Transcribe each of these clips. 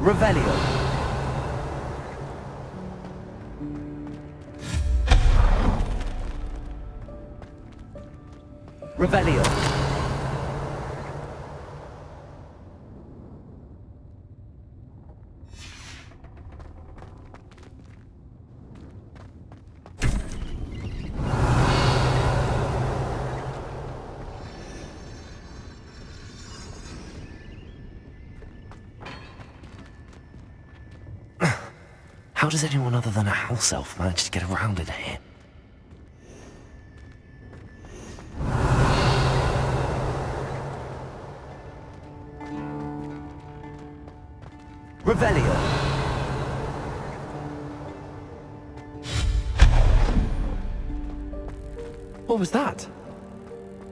Revelio. Revelio. How does anyone other than a house elf manage to get around in here? Revelio. What was that?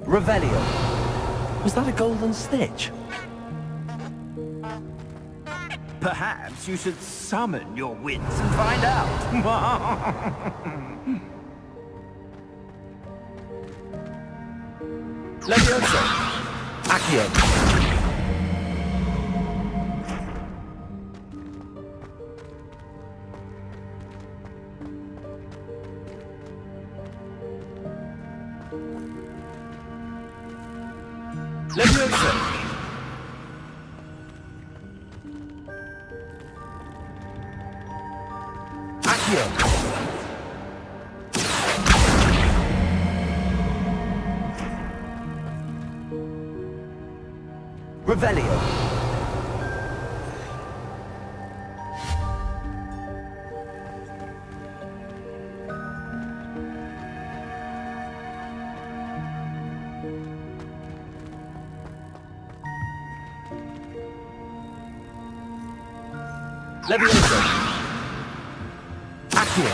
Revelio. Was that a golden snitch? Perhaps you should summon your wits and find out. Levioso. Accio. Levioso. Accio. Revelio. Levioso. Accio.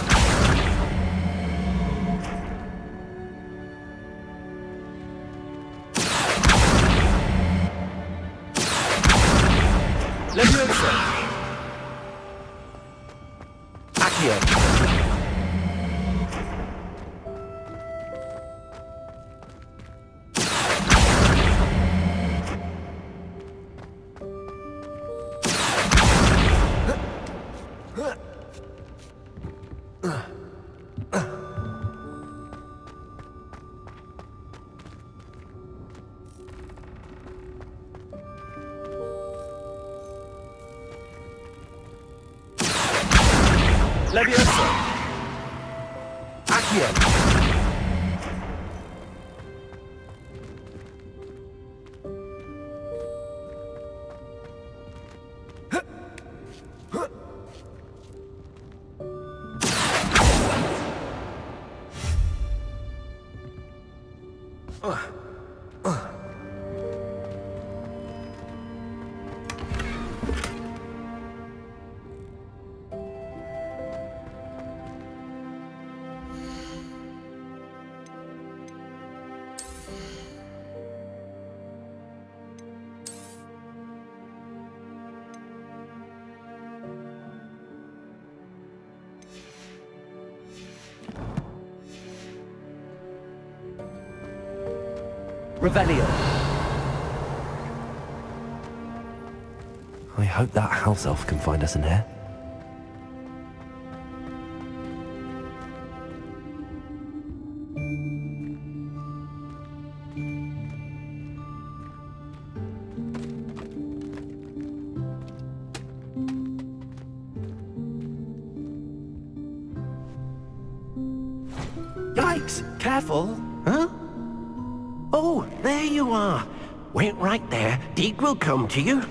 Levioso. Accio. Levioso. Accio. Revelio. I hope that house elf can find us in here. Yikes! Careful! Huh? Oh, there you are. Wait right there. Deke will come to you.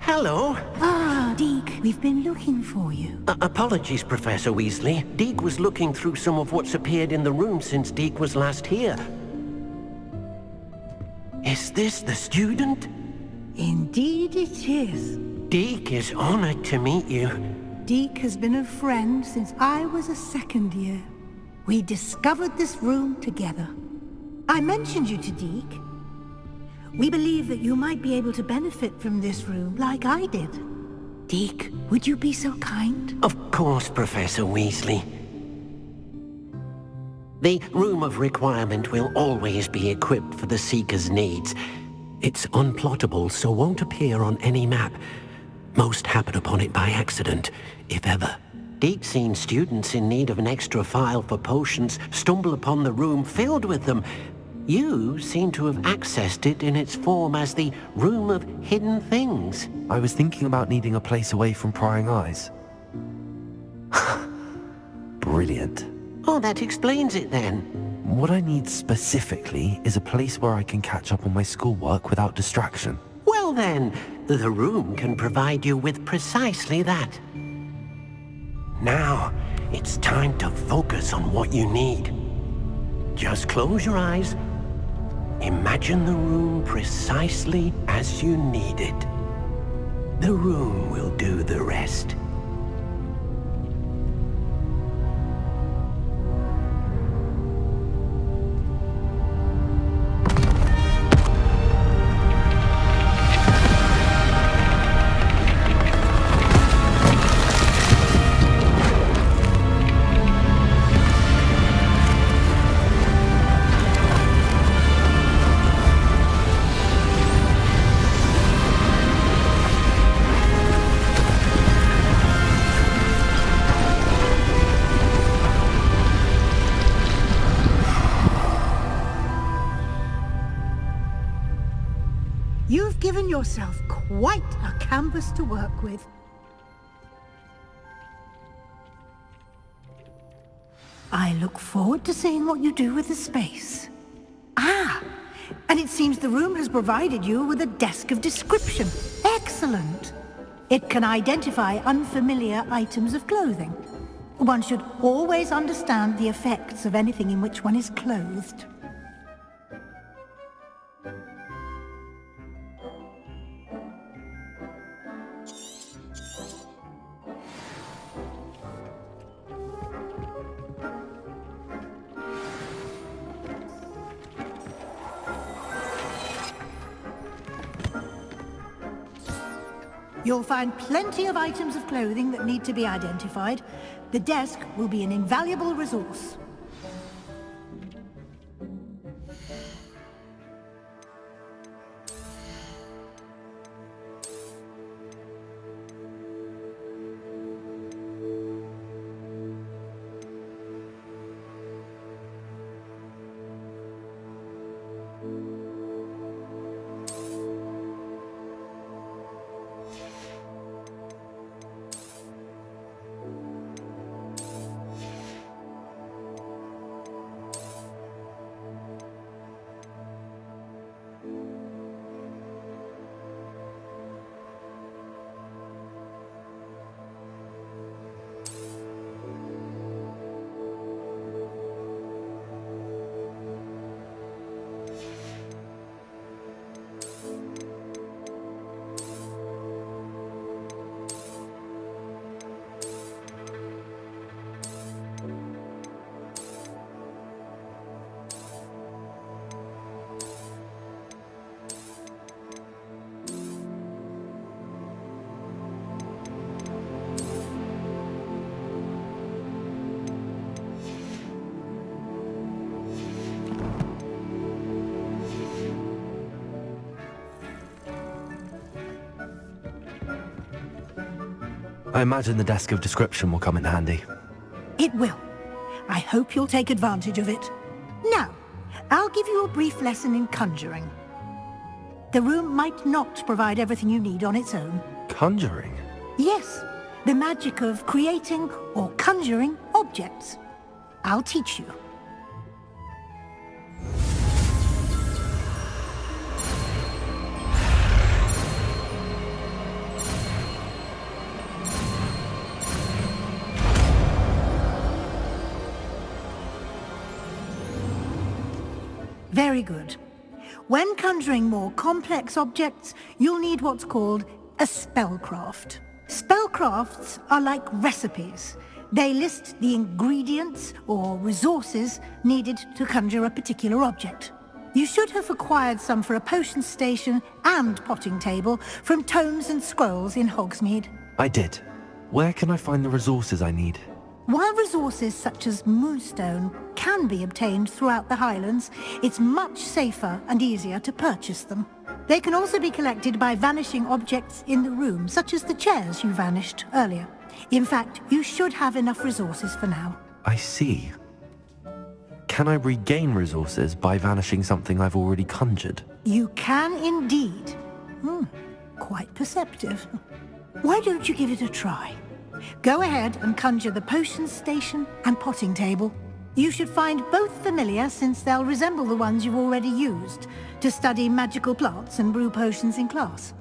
Hello. Ah, Deke, we've been looking for you. Apologies, Professor Weasley. Deke was looking through some of what's appeared in the room since Deke was last here. Is this the student? Indeed it is. Deke is honored to meet you. Deke has been a friend since I was a second year. We discovered this room together. I mentioned you to Deke. We believe that you might be able to benefit from this room like I did. Deke, would you be so kind? Of course, Professor Weasley. The Room of Requirement will always be equipped for the Seeker's needs. It's unplottable, so won't appear on any map. Most happen upon it by accident, if ever. Deke's seen students in need of an extra file for potions stumble upon the room filled with them. You seem to have accessed it in its form as the Room of Hidden Things. I was thinking about needing a place away from prying eyes. Brilliant. Oh, that explains it then. What I need specifically is a place where I can catch up on my schoolwork without distraction. Well then, the room can provide you with precisely that. Now, it's time to focus on what you need. Just close your eyes. Imagine the room precisely as you need it. The room will do the rest. You've given yourself quite a canvas to work with. I look forward to seeing what you do with the space. Ah, and it seems the room has provided you with a desk of description. Excellent. It can identify unfamiliar items of clothing. One should always understand the effects of anything in which one is clothed. You'll find plenty of items of clothing that need to be identified. The desk will be an invaluable resource. I imagine the desk of description will come in handy. It will. I hope you'll take advantage of it. Now, I'll give you a brief lesson in conjuring. The room might not provide everything you need on its own. Conjuring? Yes, the magic of creating or conjuring objects. I'll teach you. Very good. When conjuring more complex objects, you'll need what's called a spellcraft. Spellcrafts are like recipes. They list the ingredients or resources needed to conjure a particular object. You should have acquired some for a potion station and potting table from tomes and scrolls in Hogsmeade. I did. Where can I find the resources I need? While resources such as moonstone can be obtained throughout the Highlands, it's much safer and easier to purchase them. They can also be collected by vanishing objects in the room, such as the chairs you vanished earlier. In fact, you should have enough resources for now. I see. Can I regain resources by vanishing something I've already conjured? You can indeed. Quite perceptive. Why don't you give it a try? Go ahead and conjure the potions station and potting table. You should find both familiar, since they'll resemble the ones you've already used to study magical plants and brew potions in class.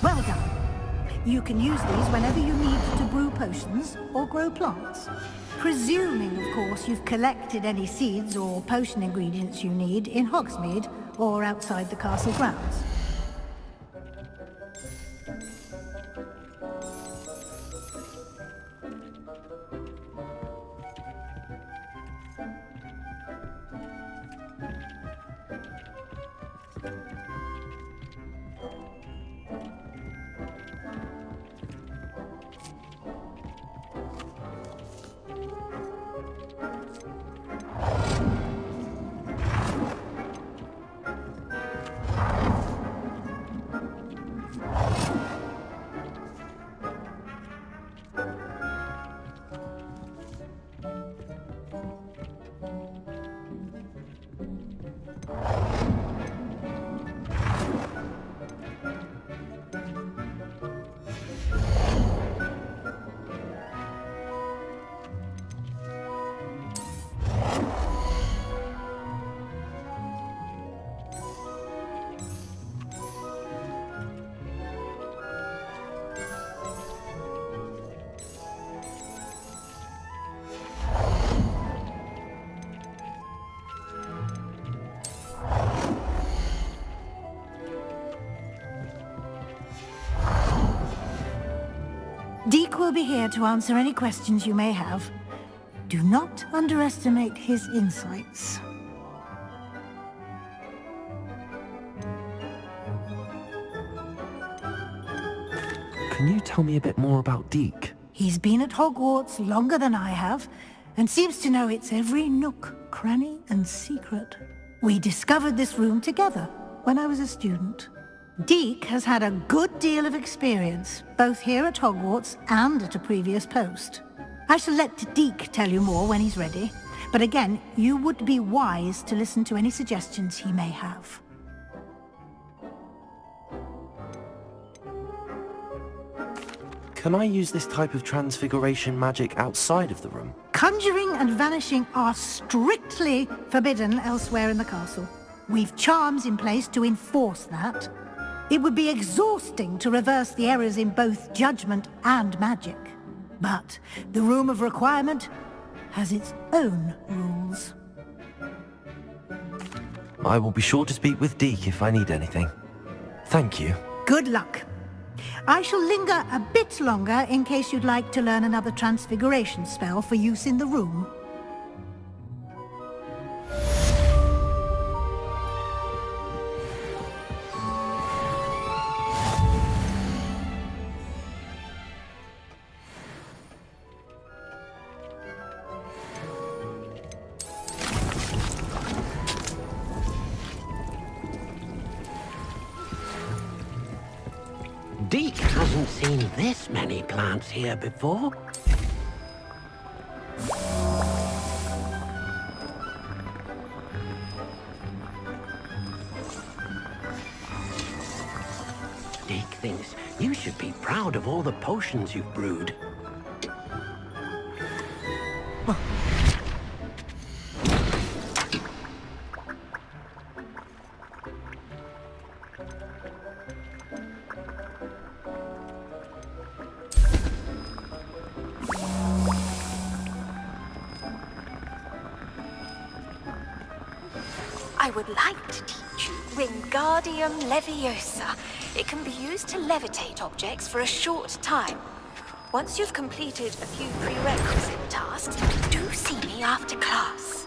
Well done. You can use these whenever you need to brew potions or grow plants. Presuming, of course, you've collected any seeds or potion ingredients you need in Hogsmeade or outside the castle grounds. Deek will be here to answer any questions you may have. Do not underestimate his insights. Can you tell me a bit more about Deek? He's been at Hogwarts longer than I have, and seems to know its every nook, cranny, and secret. We discovered this room together when I was a student. Deek has had a good deal of experience, both here at Hogwarts and at a previous post. I shall let Deek tell you more when he's ready, but again, you would be wise to listen to any suggestions he may have. Can I use this type of transfiguration magic outside of the room? Conjuring and vanishing are strictly forbidden elsewhere in the castle. We've charms in place to enforce that. It would be exhausting to reverse the errors in both judgment and magic. But the Room of Requirement has its own rules. I will be sure to speak with Deke if I need anything. Thank you. Good luck. I shall linger a bit longer in case you'd like to learn another transfiguration spell for use in the room. Deke hasn't seen this many plants here before. Deke thinks you should be proud of all the potions you've brewed. I would like to teach you Wingardium Leviosa. It can be used to levitate objects for a short time. Once you've completed a few prerequisite tasks, do see me after class.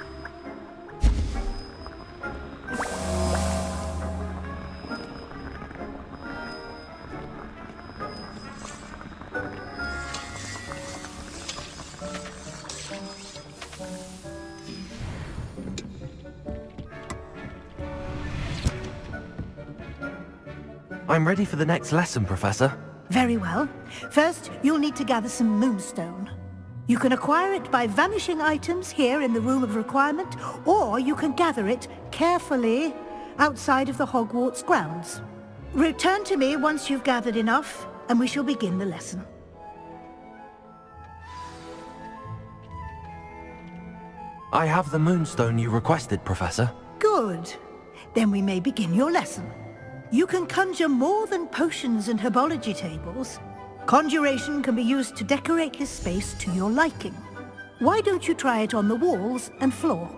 I'm ready for the next lesson, Professor. Very well. First, you'll need to gather some moonstone. You can acquire it by vanishing items here in the Room of Requirement, or you can gather it carefully outside of the Hogwarts grounds. Return to me once you've gathered enough, and we shall begin the lesson. I have the moonstone you requested, Professor. Good. Then we may begin your lesson. You can conjure more than potions and herbology tables. Conjuration can be used to decorate this space to your liking. Why don't you try it on the walls and floor?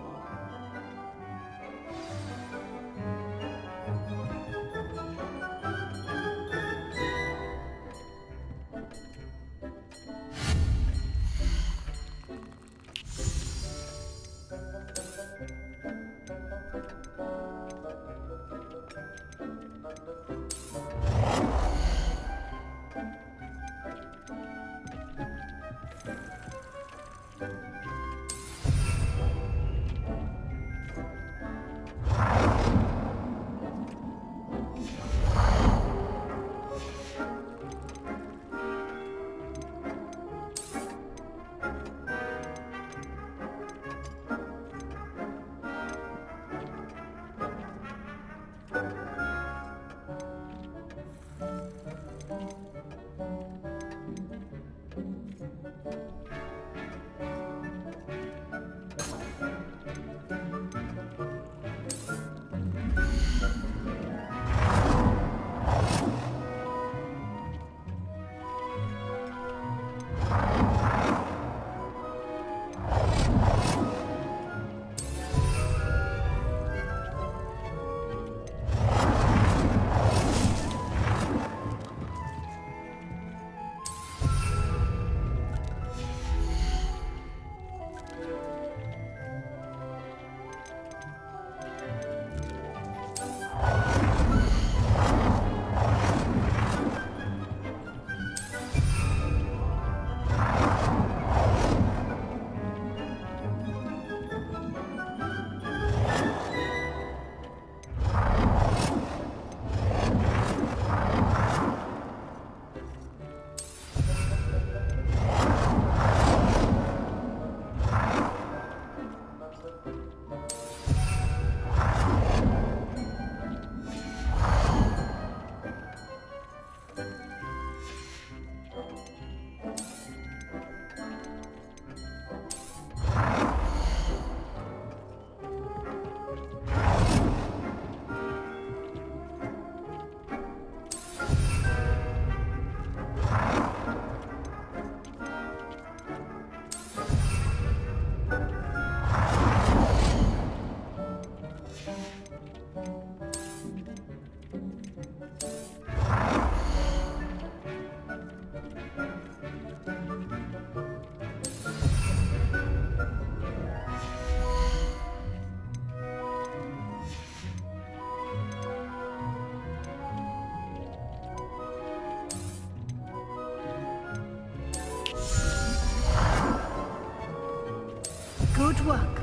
Good work.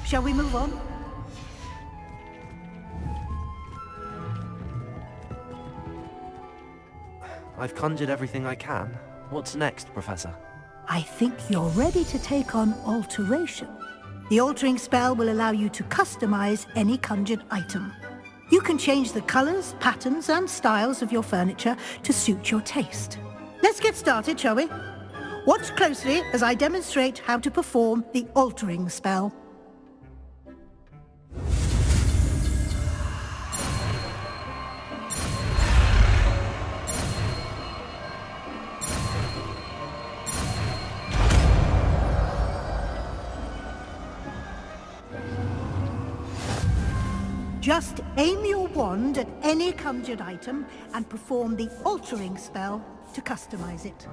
Shall we move on? I've conjured everything I can. What's next, Professor? I think you're ready to take on alteration. The altering spell will allow you to customize any conjured item. You can change the colors, patterns, and styles of your furniture to suit your taste. Let's get started, shall we? Watch closely as I demonstrate how to perform the altering spell. Just aim your wand at any conjured item and perform the altering spell to customize it.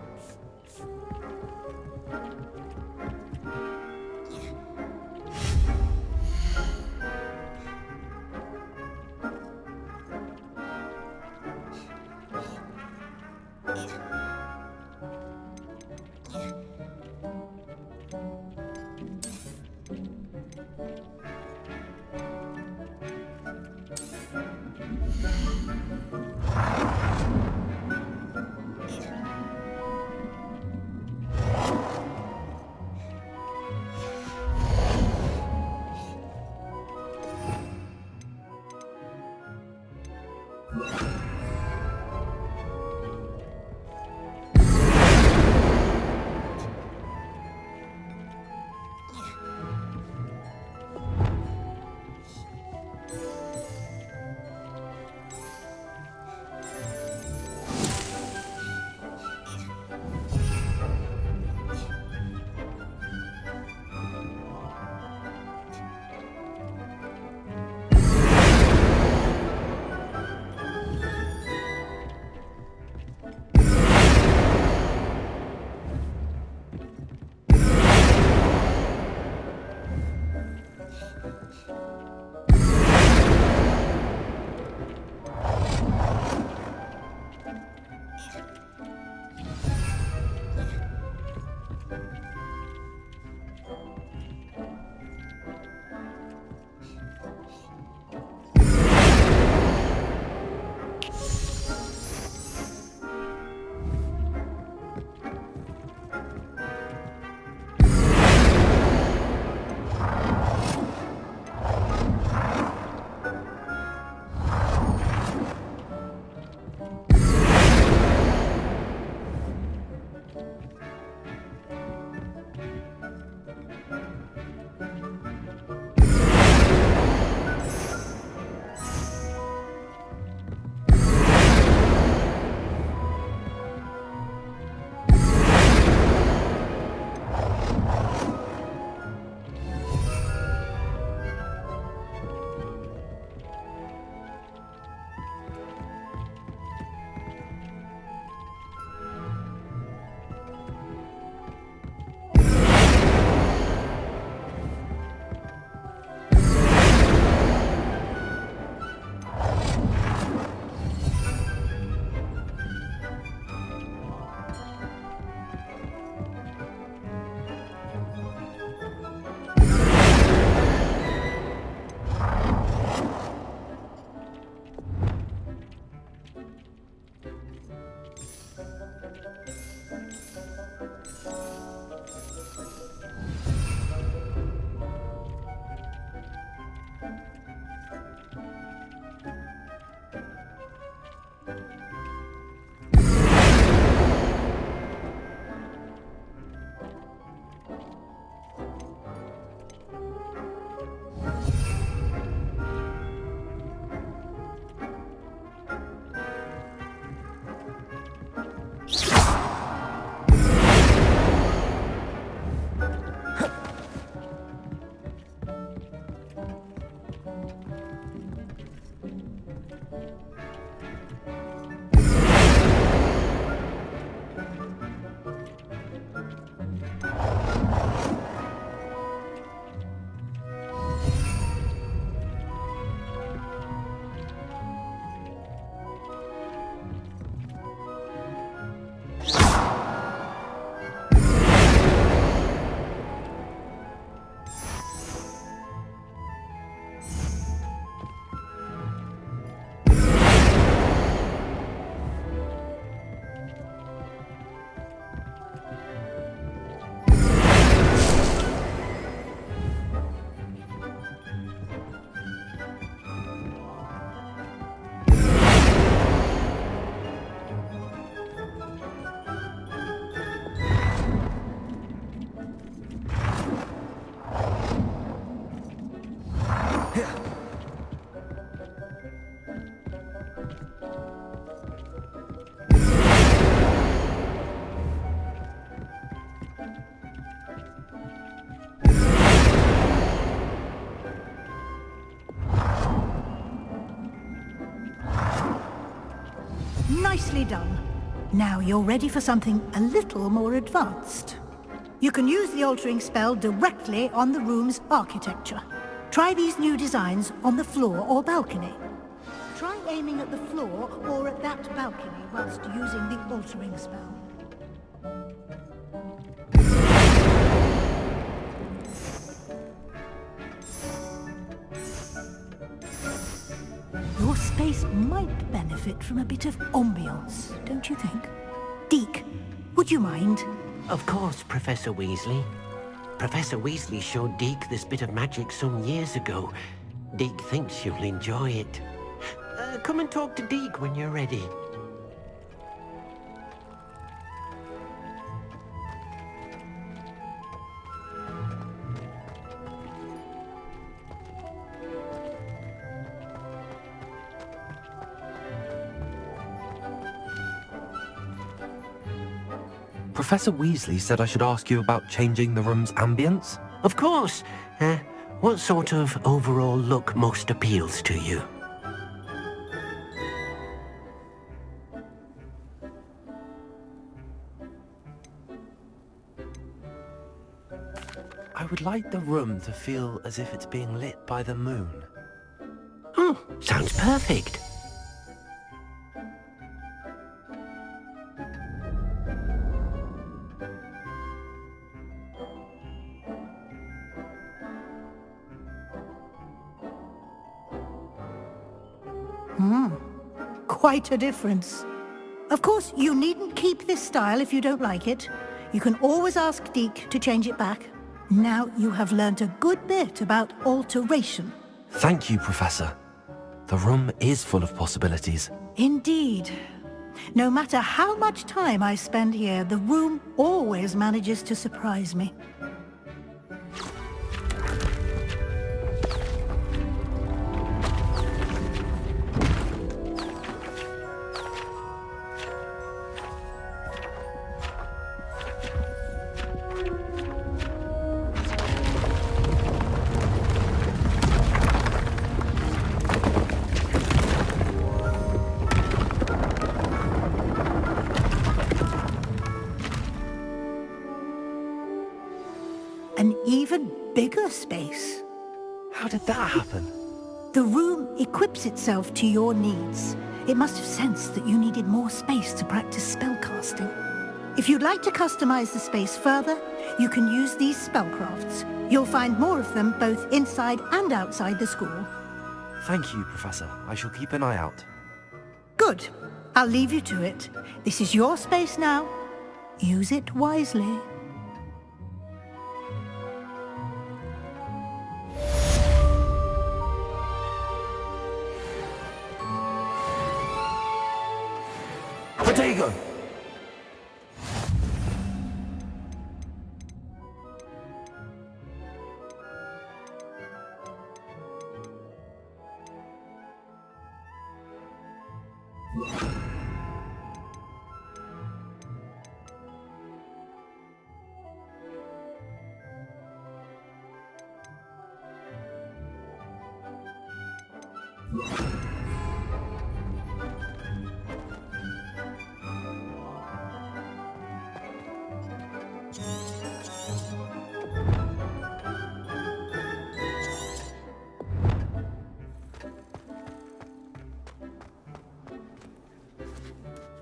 Nicely done. Now you're ready for something a little more advanced. You can use the altering spell directly on the room's architecture. Try these new designs on the floor or balcony. Try aiming at the floor or at that balcony whilst using the altering spell. Your space might benefit from a bit of ambiance, don't you think? Deke, would you mind? Of course, Professor Weasley. Professor Weasley showed Deke this bit of magic some years ago. Deke thinks you'll enjoy it. Come and talk to Deke when you're ready. Professor Weasley said I should ask you about changing the room's ambience? Of course. What sort of overall look most appeals to you? I would like the room to feel as if it's being lit by the moon. Oh, sounds perfect. Quite a difference. Of course, you needn't keep this style if you don't like it. You can always ask Deke to change it back. Now you have learnt a good bit about alteration. Thank you, Professor. The room is full of possibilities. Indeed. No matter how much time I spend here, the room always manages to surprise me. An even bigger space. How did that happen? The room equips itself to your needs. It must have sensed that you needed more space to practice spellcasting. If you'd like to customize the space further, you can use these spellcrafts. You'll find more of them both inside and outside the school. Thank you, Professor. I shall keep an eye out. Good. I'll leave you to it. This is your space now. Use it wisely. Protego!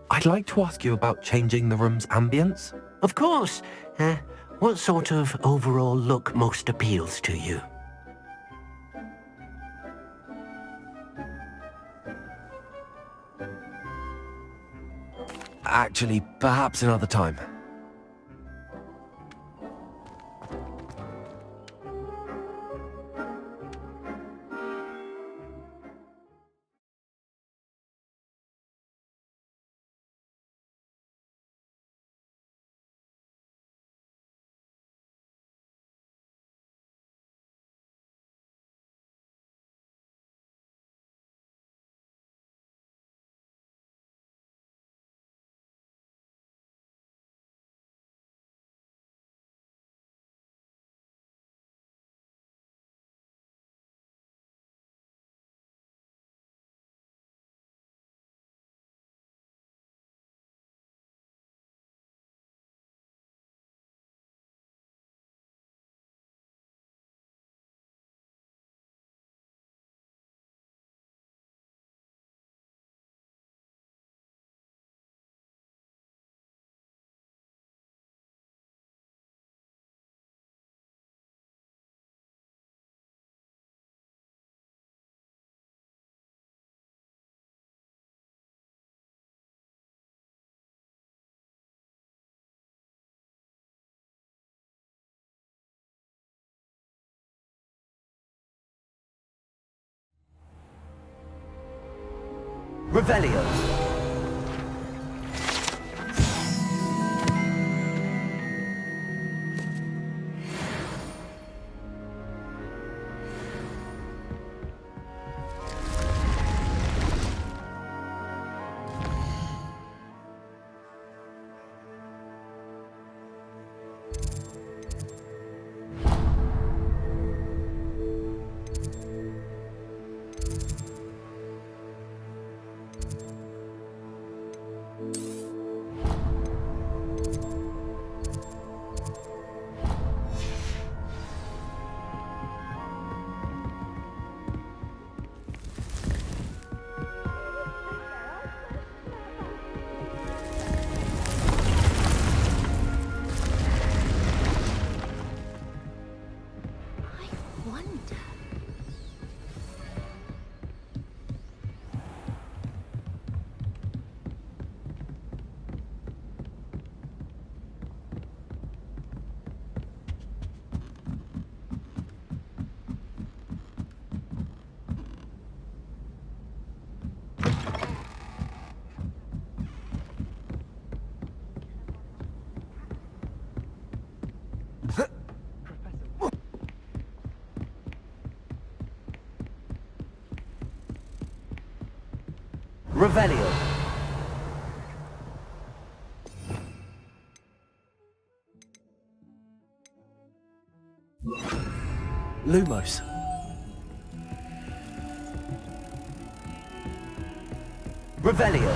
I'd like to ask you about changing the room's ambience. Of course. What sort of overall look most appeals to you? Actually, perhaps another time. Revelio. Revelio. Lumos. Revelio.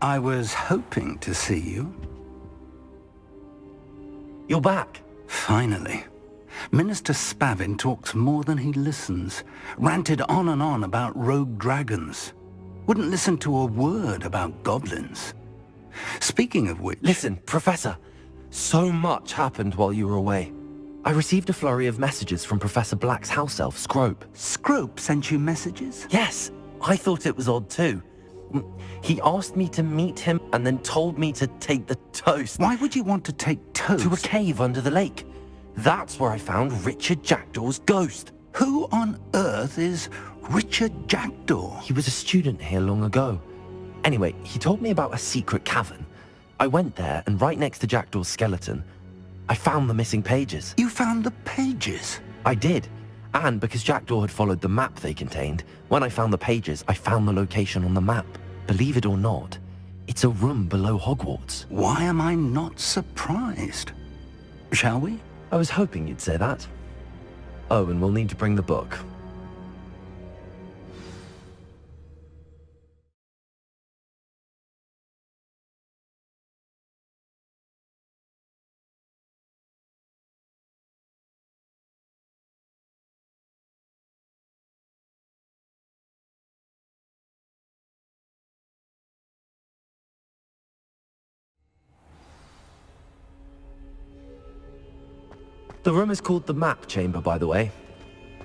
I was hoping to see you. You're back. Finally. Minister Spavin talks more than he listens. Ranted on and on about rogue dragons. Wouldn't listen to a word about goblins. Speaking of which... Listen, Professor. So much happened while you were away. I received a flurry of messages from Professor Black's house elf, Scrope. Scrope sent you messages? Yes, I thought it was odd too. He asked me to meet him and then told me to take the toast. Why would you want to take toast? To a cave under the lake. That's where I found Richard Jackdaw's ghost. Who on earth is Richard Jackdaw? He was a student here long ago. Anyway, he told me about a secret cavern. I went there, and right next to Jackdaw's skeleton, I found the missing pages. You found the pages? I did. And because Jackdaw had followed the map they contained, when I found the pages, I found the location on the map. Believe it or not, it's a room below Hogwarts. Why am I not surprised? Shall we? I was hoping you'd say that. Oh, and we'll need to bring the book. The room is called the Map Chamber, by the way.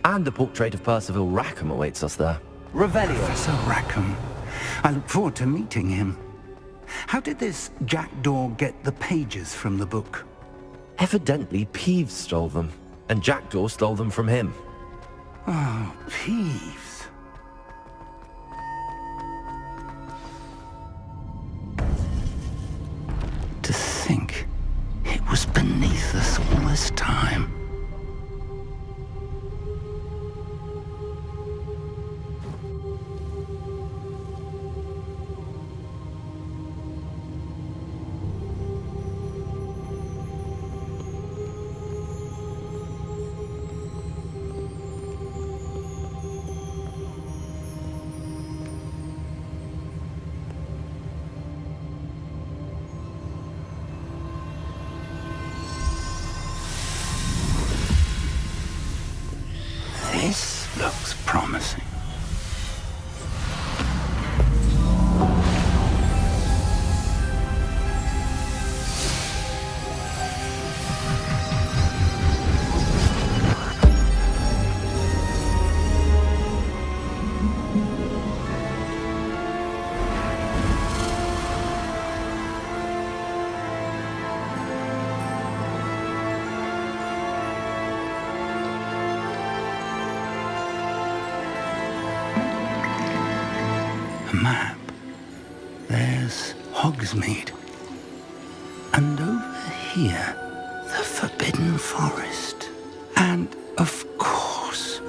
And a portrait of Percival Rackham awaits us there. Revelio. Professor Rackham. I look forward to meeting him. How did this Jackdaw get the pages from the book? Evidently, Peeves stole them, and Jackdaw stole them from him. Oh, Peeves. To think it was beneath us all this time. famous Hogsmeade. And over here, the Forbidden Forest. And, of course,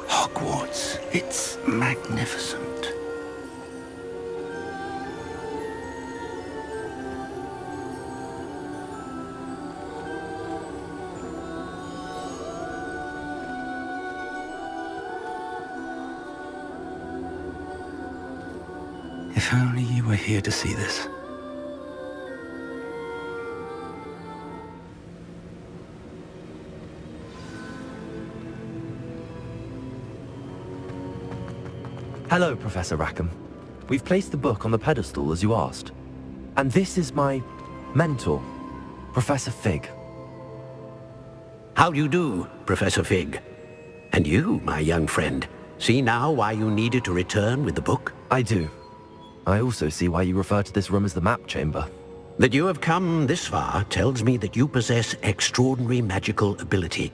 Hogwarts. It's magnificent. If only you were here to see this. Hello, Professor Rackham. We've placed the book on the pedestal as you asked. And this is my mentor, Professor Fig. How do you do, Professor Fig? And you, my young friend, see now why you needed to return with the book? I do. I also see why you refer to this room as the map chamber. That you have come this far tells me that you possess extraordinary magical ability,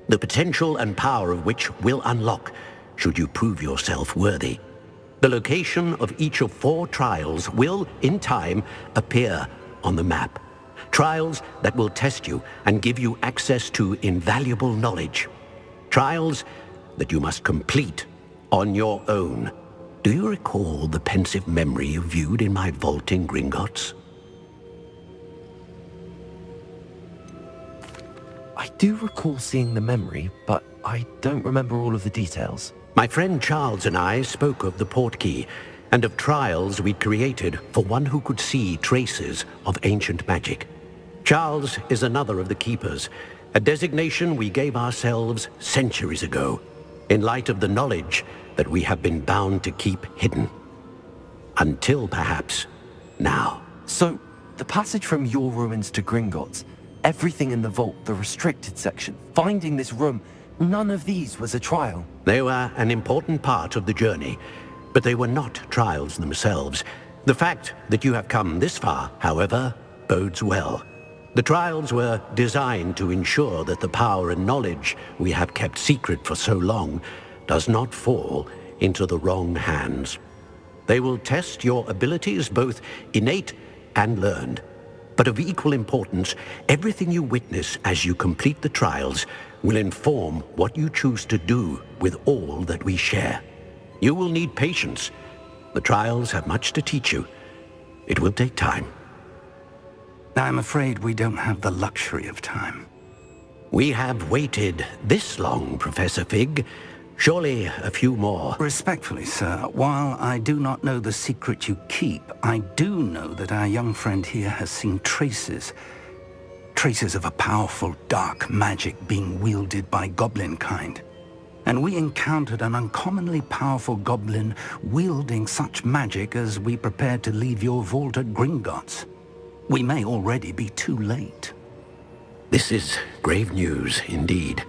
the potential and power of which will unlock should you prove yourself worthy. The location of each of 4 trials will, in time, appear on the map. Trials that will test you and give you access to invaluable knowledge. Trials that you must complete on your own. Do you recall the pensive memory you viewed in my vault in Gringotts? I do recall seeing the memory, but I don't remember all of the details. My friend Charles and I spoke of the portkey and of trials we'd created for one who could see traces of ancient magic. Charles is another of the keepers, a designation we gave ourselves centuries ago, in light of the knowledge that we have been bound to keep hidden. Until perhaps now. So, the passage from your ruins to Gringotts, everything in the vault, the restricted section, finding this room, none of these was a trial. They were an important part of the journey, but they were not trials themselves. The fact that you have come this far, however, bodes well. The trials were designed to ensure that the power and knowledge we have kept secret for so long does not fall into the wrong hands. They will test your abilities, both innate and learned. But of equal importance, everything you witness as you complete the trials will inform what you choose to do with all that we share. You will need patience. The trials have much to teach you. It will take time. I'm afraid we don't have the luxury of time. We have waited this long, Professor Fig. Surely a few more. Respectfully, sir, while I do not know the secret you keep, I do know that our young friend here has seen traces of a powerful dark magic being wielded by goblin kind. And we encountered an uncommonly powerful goblin wielding such magic as we prepared to leave your vault at Gringotts. We may already be too late. This is grave news indeed.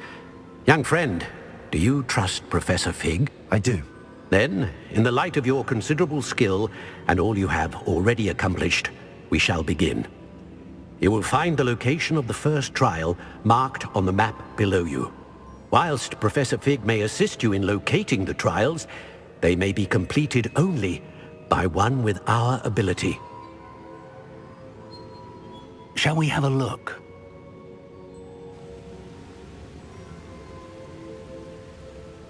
Young friend, do you trust Professor Fig? I do. Then, in the light of your considerable skill and all you have already accomplished, we shall begin. You will find the location of the first trial marked on the map below you. Whilst Professor Fig may assist you in locating the trials, they may be completed only by one with our ability. Shall we have a look?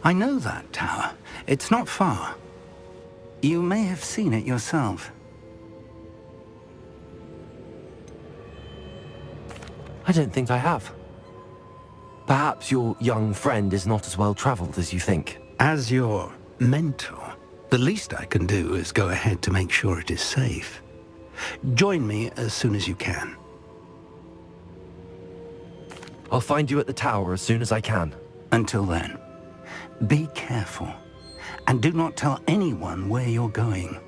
I know that tower. It's not far. You may have seen it yourself. I don't think I have. Perhaps your young friend is not as well traveled as you think. As your mentor, the least I can do is go ahead to make sure it is safe. Join me as soon as you can. I'll find you at the tower as soon as I can. Until then, be careful, and do not tell anyone where you're going.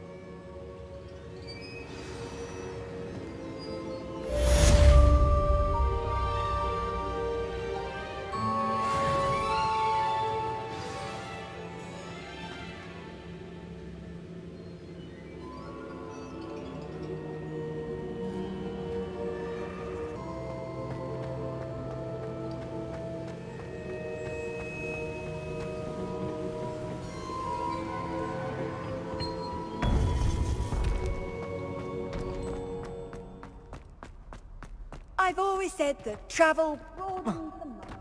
I've always said that travel broadens the mind.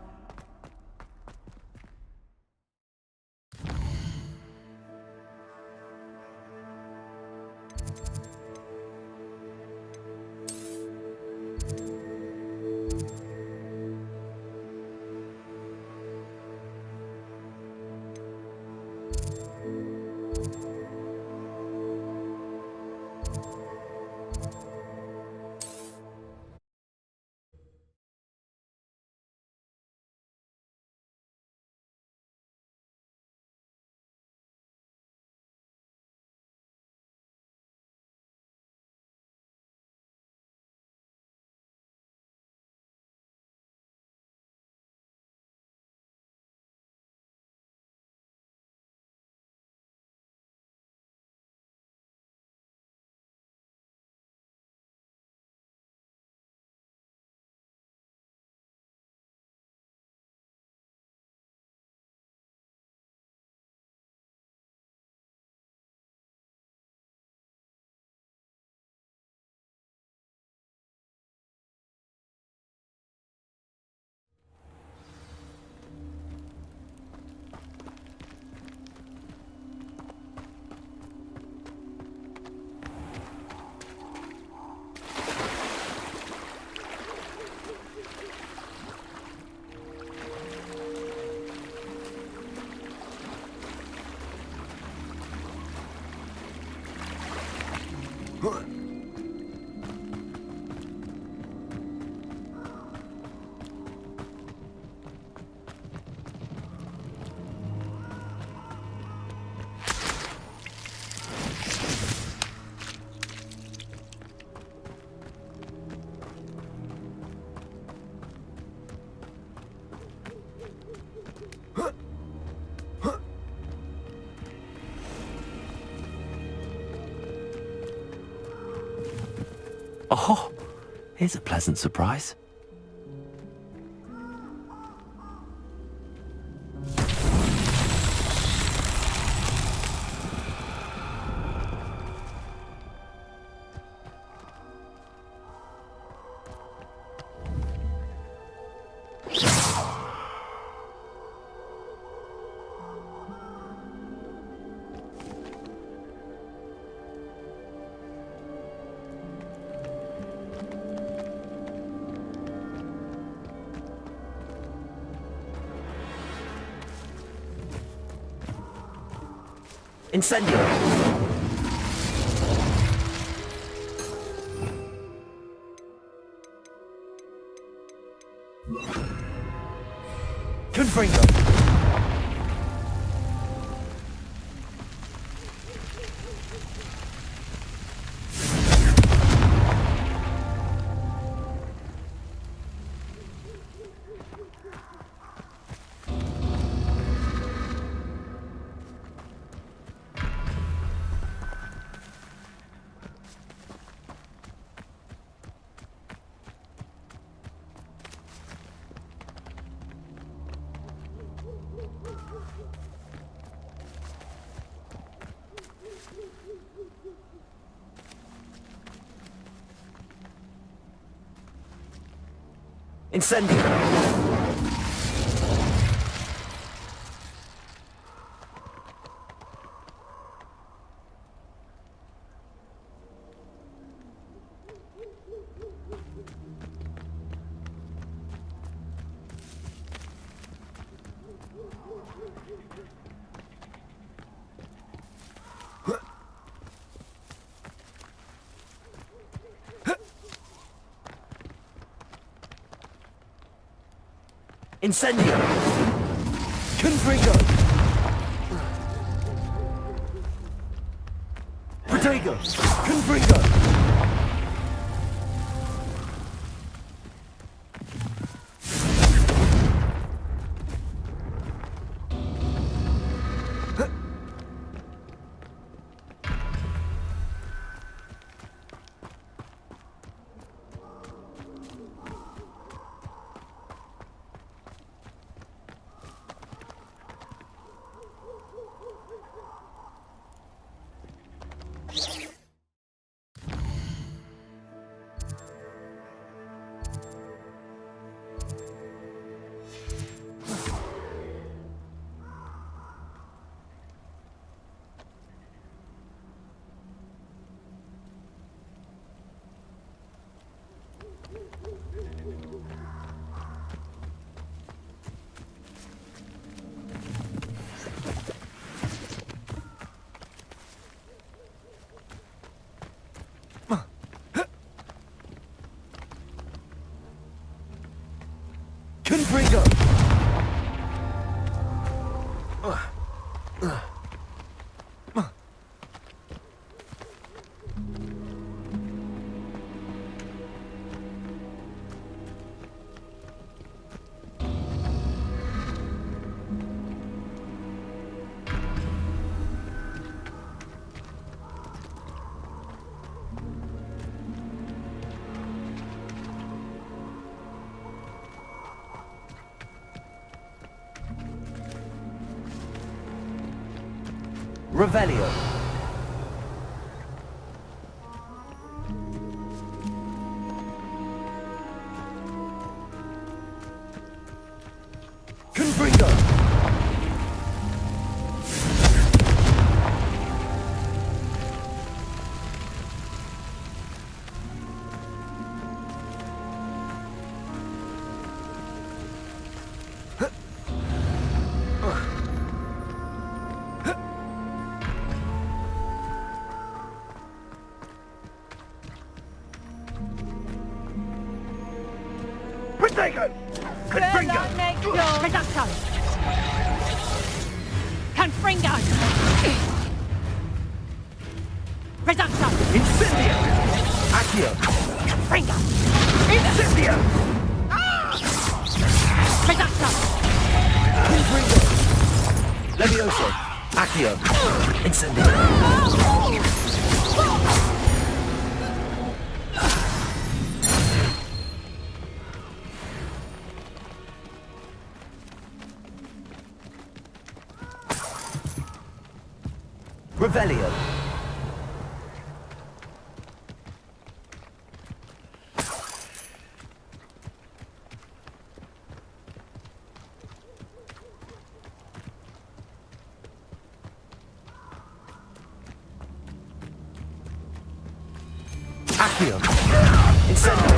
Oh, here's a pleasant surprise. Incendio! Confringo! Incendio! Incendio! Confringo! Protagonist! Confringo! Revelio. Confringo. Protagonist! Confringo! Reducto! Confringo! Reducto! Incendio. Accio. Confringo! Incendio! Reducto! Confringo. Levioso. Accio. Incendio. Revelio. Accio. Incendio.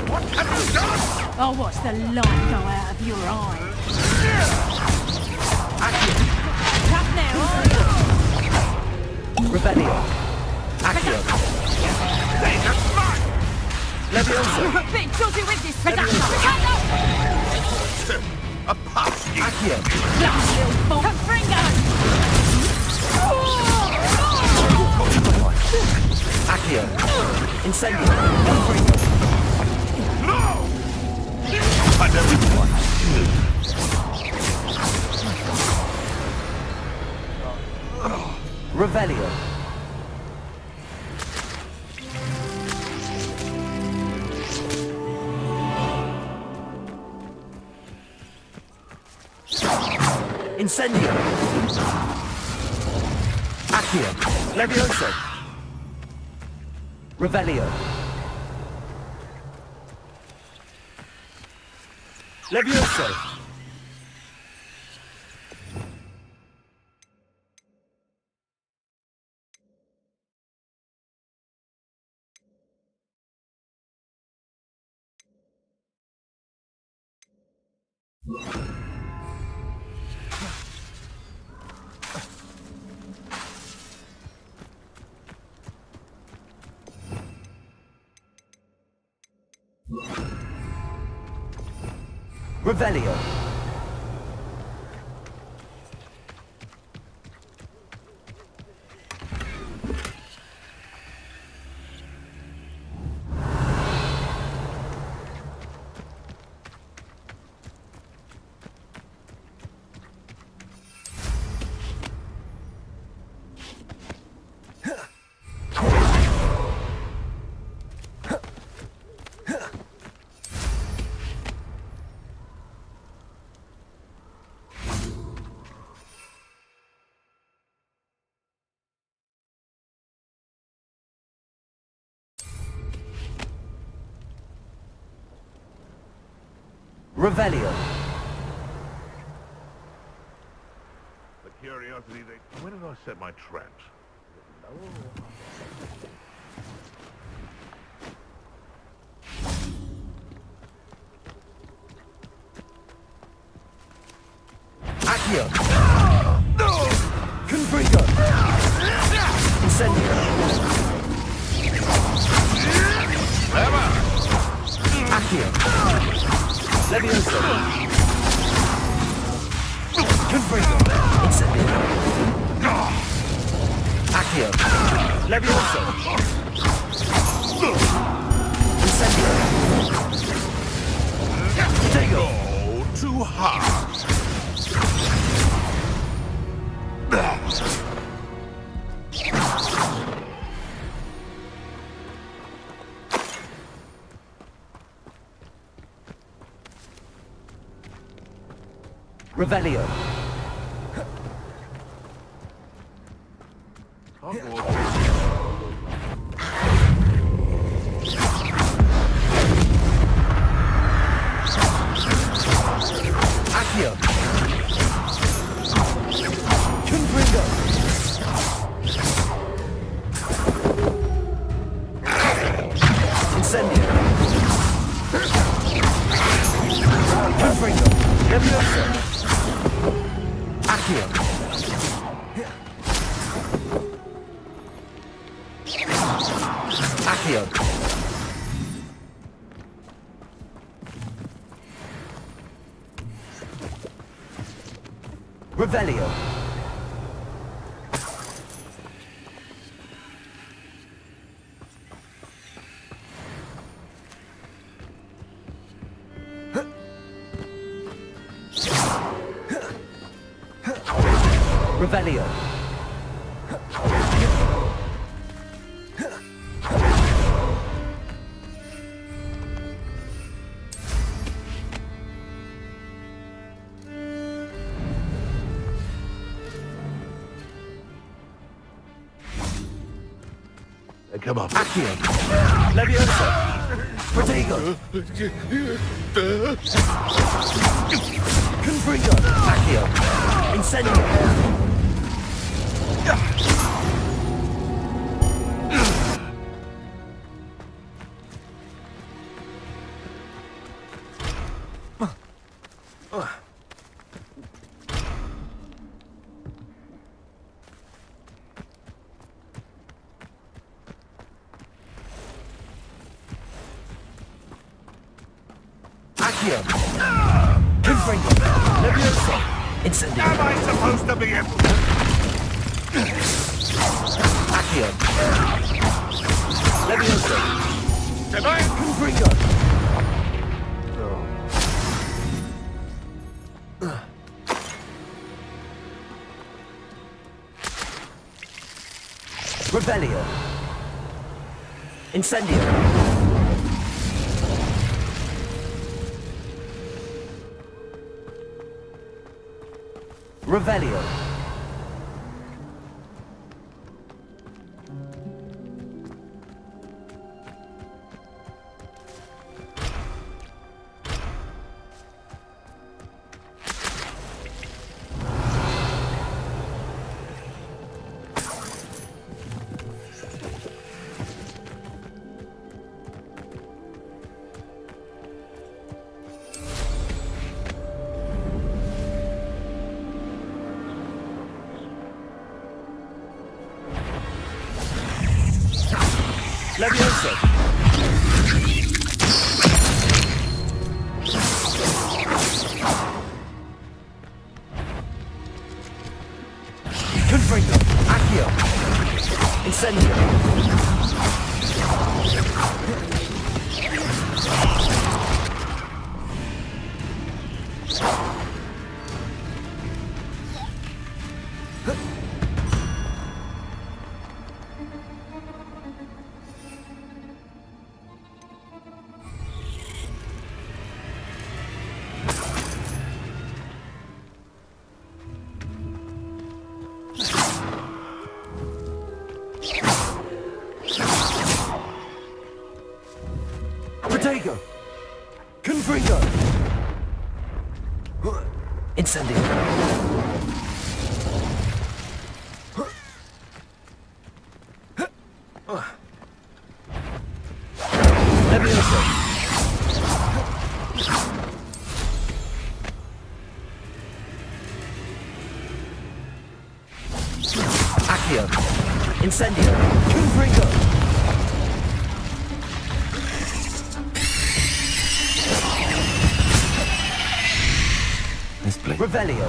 What have you done? I'll watch the light go out of your eye. Tough now, aren't you? Revelio. Accio. That's mine! Levioso. You're a bit dodgy with this reducto! A pass you! Accio. Bloody little fool! Confringo! Accio. Incendio. Confringo. No! I never want. Revelio. Incendio. Accio. Levioso. Revelio. Levioso. Revelio. Revelio. The curiosity they... Where did I set my traps? Accio. Confringo. Incendio. Accio. Levioso. Confringo. Incendio. Accio. Levioso. Incendio. Tego. Oh, too hard. Revelio. Accio. Confringo. Incendio. Confringo. Levioso. Accio. Accio. Revelio. Revelio. Come on. Accio. Levioso. Protego. Confringo. Accio. Incendio. Accio. Confringo. Levioso. Incendio. Am I supposed to be able to... Accio. Levioso. Am I... Confringo. Revelio. Incendio. Revelio. Levioso. Confringo. Accio. Incendio. Protego. Confringo. Incendio. Levioso. Accio. Incendio. Confringo. This place. Revelio.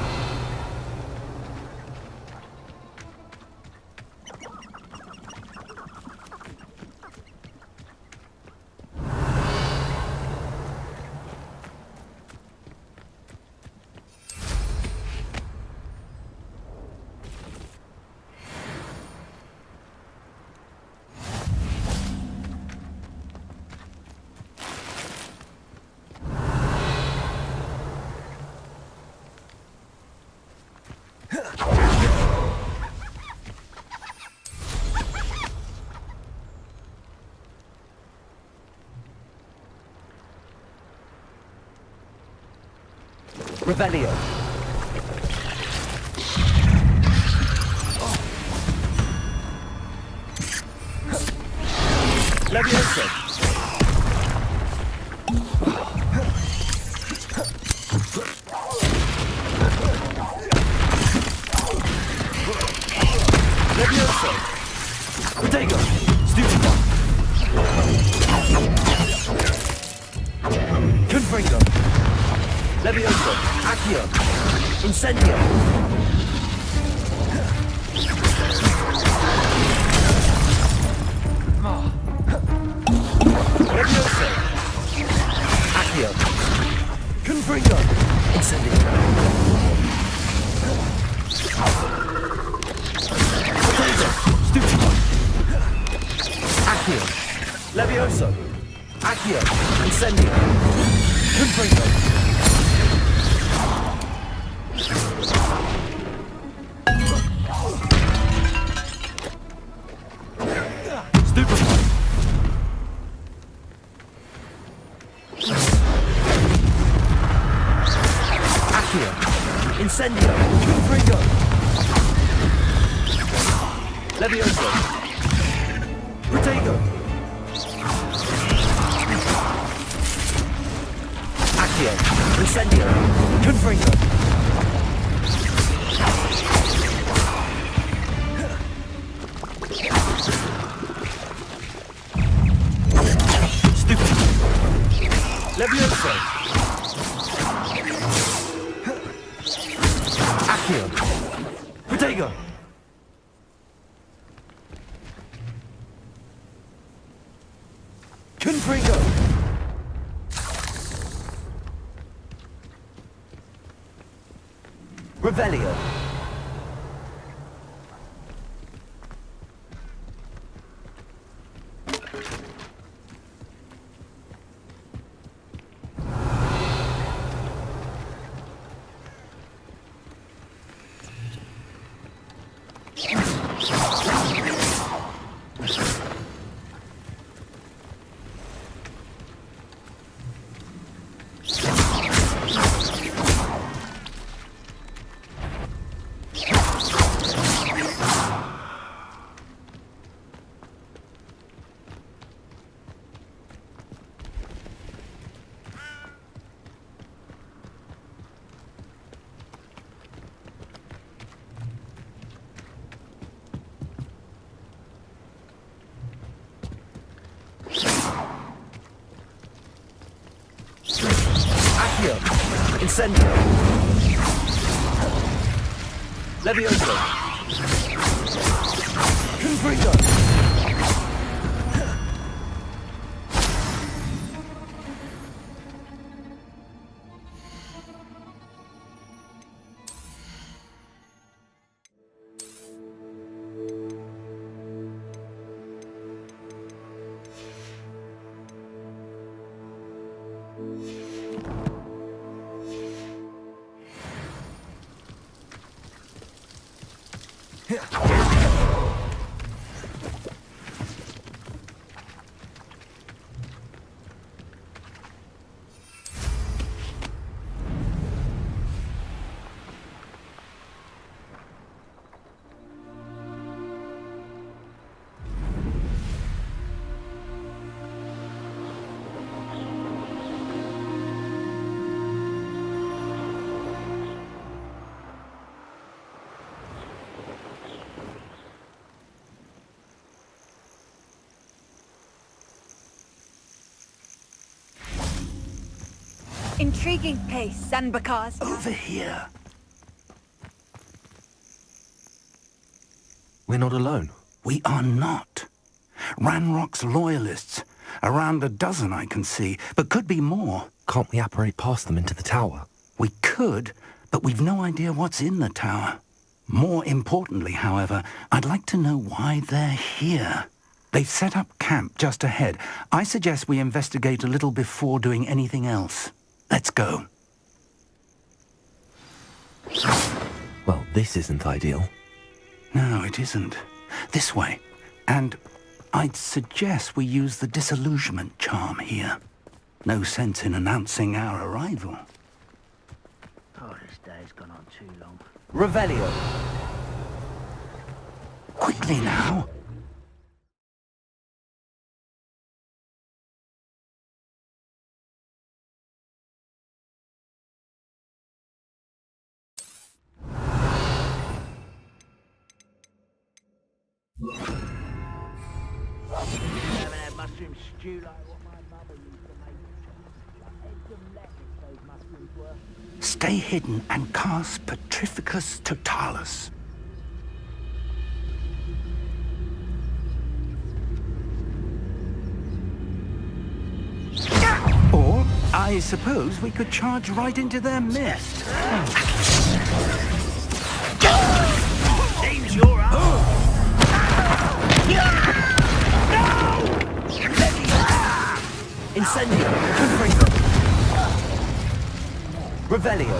Revelio. Levioso. Levioso. Protego. Stupid. Confringo. Levioso. Accio. Incendio. Levioso. Accio. Confringo. Incendio. Protego. Stupid. Accio. Levioso. Accio. Incendio. Confringo. Stupefy. Accio. Incendio. Confringo. Levioso. Protego. Accio. Incendio. Confringo. Stupid. Levioso. Accio. Protego. Confringo. Revelio. Accio. Incendio. Levioso. Confringo. Intriguing place, Sanbakars. Over here. We're not alone. We are not. Ranrock's loyalists. Around a dozen I can see, but could be more. Can't we apparate past them into the tower? We could, but we've no idea what's in the tower. More importantly, however, I'd like to know why they're here. They've set up camp just ahead. I suggest we investigate a little before doing anything else. Let's go. Well, this isn't ideal. No, it isn't. This way. And I'd suggest we use the disillusionment charm here. No sense in announcing our arrival. day's gone on too long. Revelio. Quickly now. Haven't had mushroom stew like what my mother used to make. Eggs and lettuce those mushrooms were. Stay hidden and cast Petrificus Totalis. Or, I suppose we could charge right into their midst. Seems you're up. Incendio. Confringo. Revelio.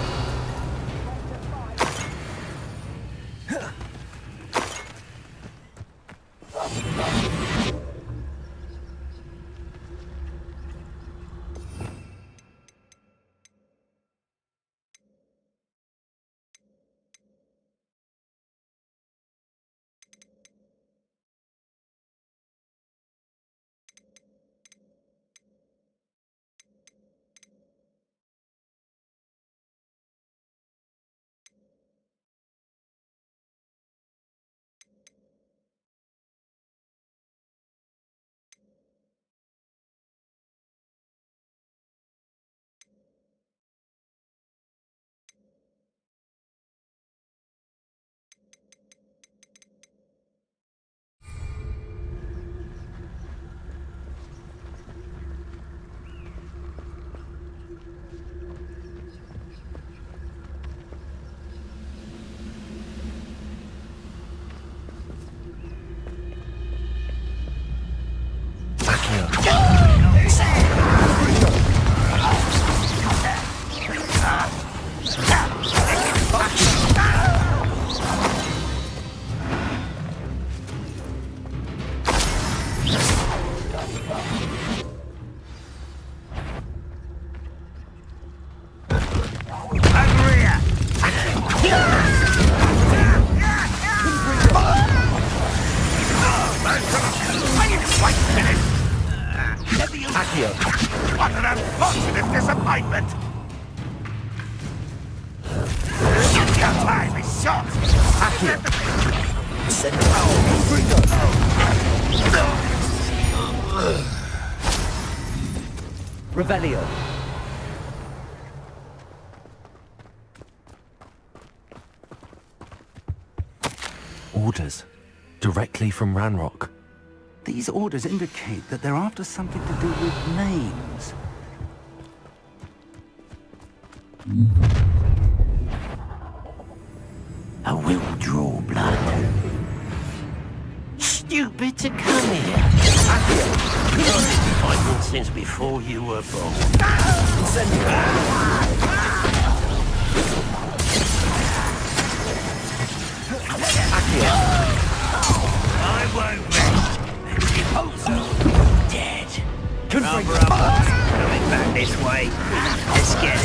What an unfortunate disappointment! Your time is short! Accio. Revelio. Orders. Directly from Ranrock. These orders indicate that they're after something to do with names. I will draw blood. Stupid to come here. I've been since before you were born. I won't rest. Also dead. Confringo. Coming back this way. Let's get it.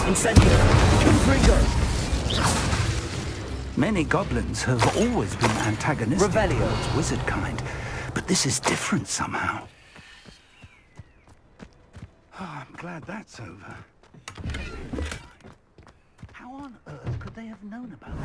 Incendio. Confringo. Many goblins have always been antagonistic Revelio. towards wizard kind, but this is different somehow. Oh, I'm glad that's over. How on earth could they have known about it?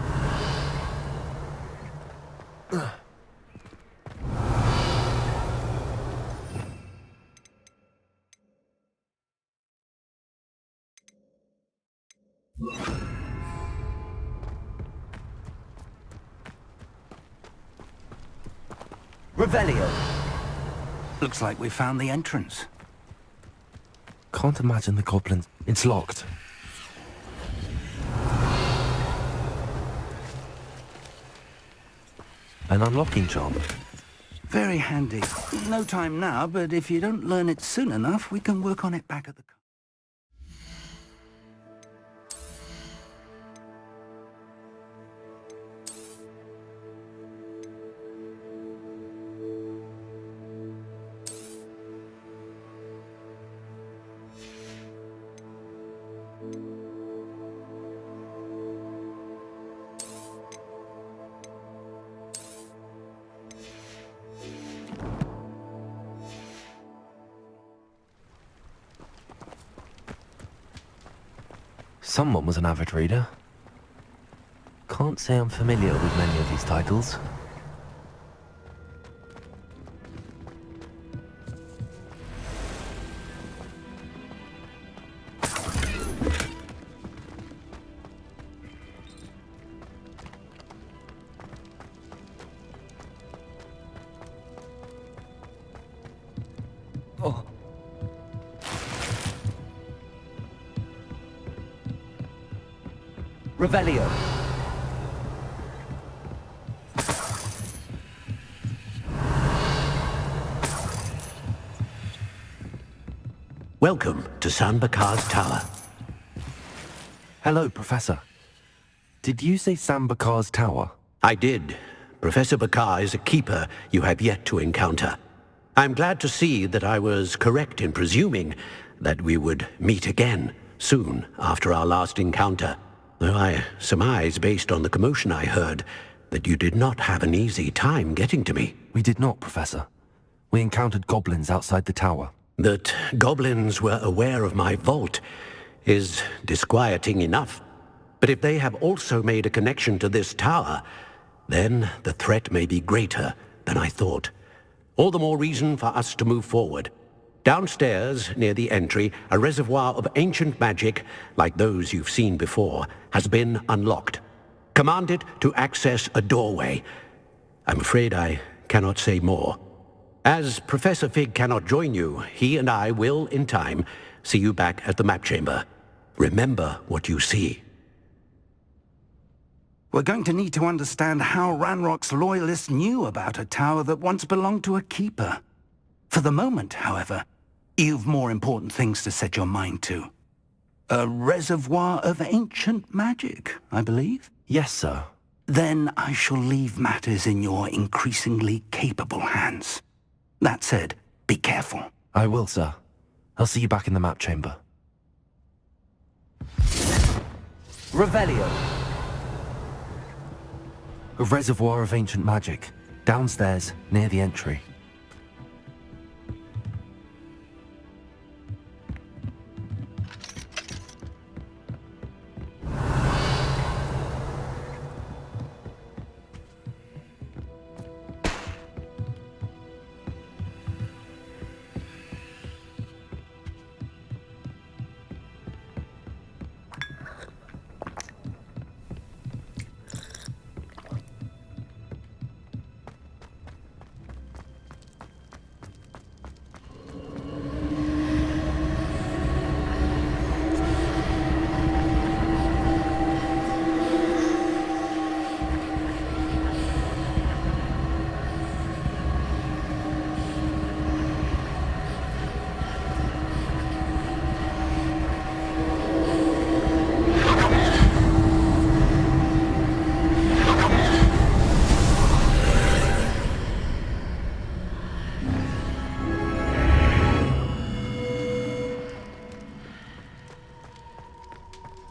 Revelio. Looks like we found the entrance. Can't imagine the goblins. It's locked. An unlocking charm. Very handy. No time now, but if you don't learn it soon enough, we can work on it back at the... Someone was an avid reader. Can't say I'm familiar with many of these titles. Oh. Revelio. Welcome to San Bakar's tower. Hello, Professor. Did you say Sam Bakar's tower? I did. Professor Bakar is a keeper you have yet to encounter. I'm glad to see that I was correct in presuming that we would meet again soon after our last encounter, though I surmise, based on the commotion I heard, that you did not have an easy time getting to me. We did not, Professor. We encountered goblins outside the tower. That goblins were aware of my vault is disquieting enough. But if they have also made a connection to this tower, then the threat may be greater than I thought. All the more reason for us to move forward. Downstairs, near the entry, a reservoir of ancient magic, like those you've seen before, has been unlocked. Command it to access a doorway. I'm afraid I cannot say more. As Professor Fig cannot join you, he and I will, in time, see you back at the map chamber. Remember what you see. We're going to need to understand how Ranrock's loyalists knew about a tower that once belonged to a keeper. For the moment, however, you've more important things to set your mind to. A reservoir of ancient magic, I believe? Yes, sir. Then I shall leave matters in your increasingly capable hands. That said, be careful. I will, sir. I'll see you back in the map chamber. Revelio. A reservoir of ancient magic, downstairs, near the entry.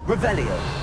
Revelio.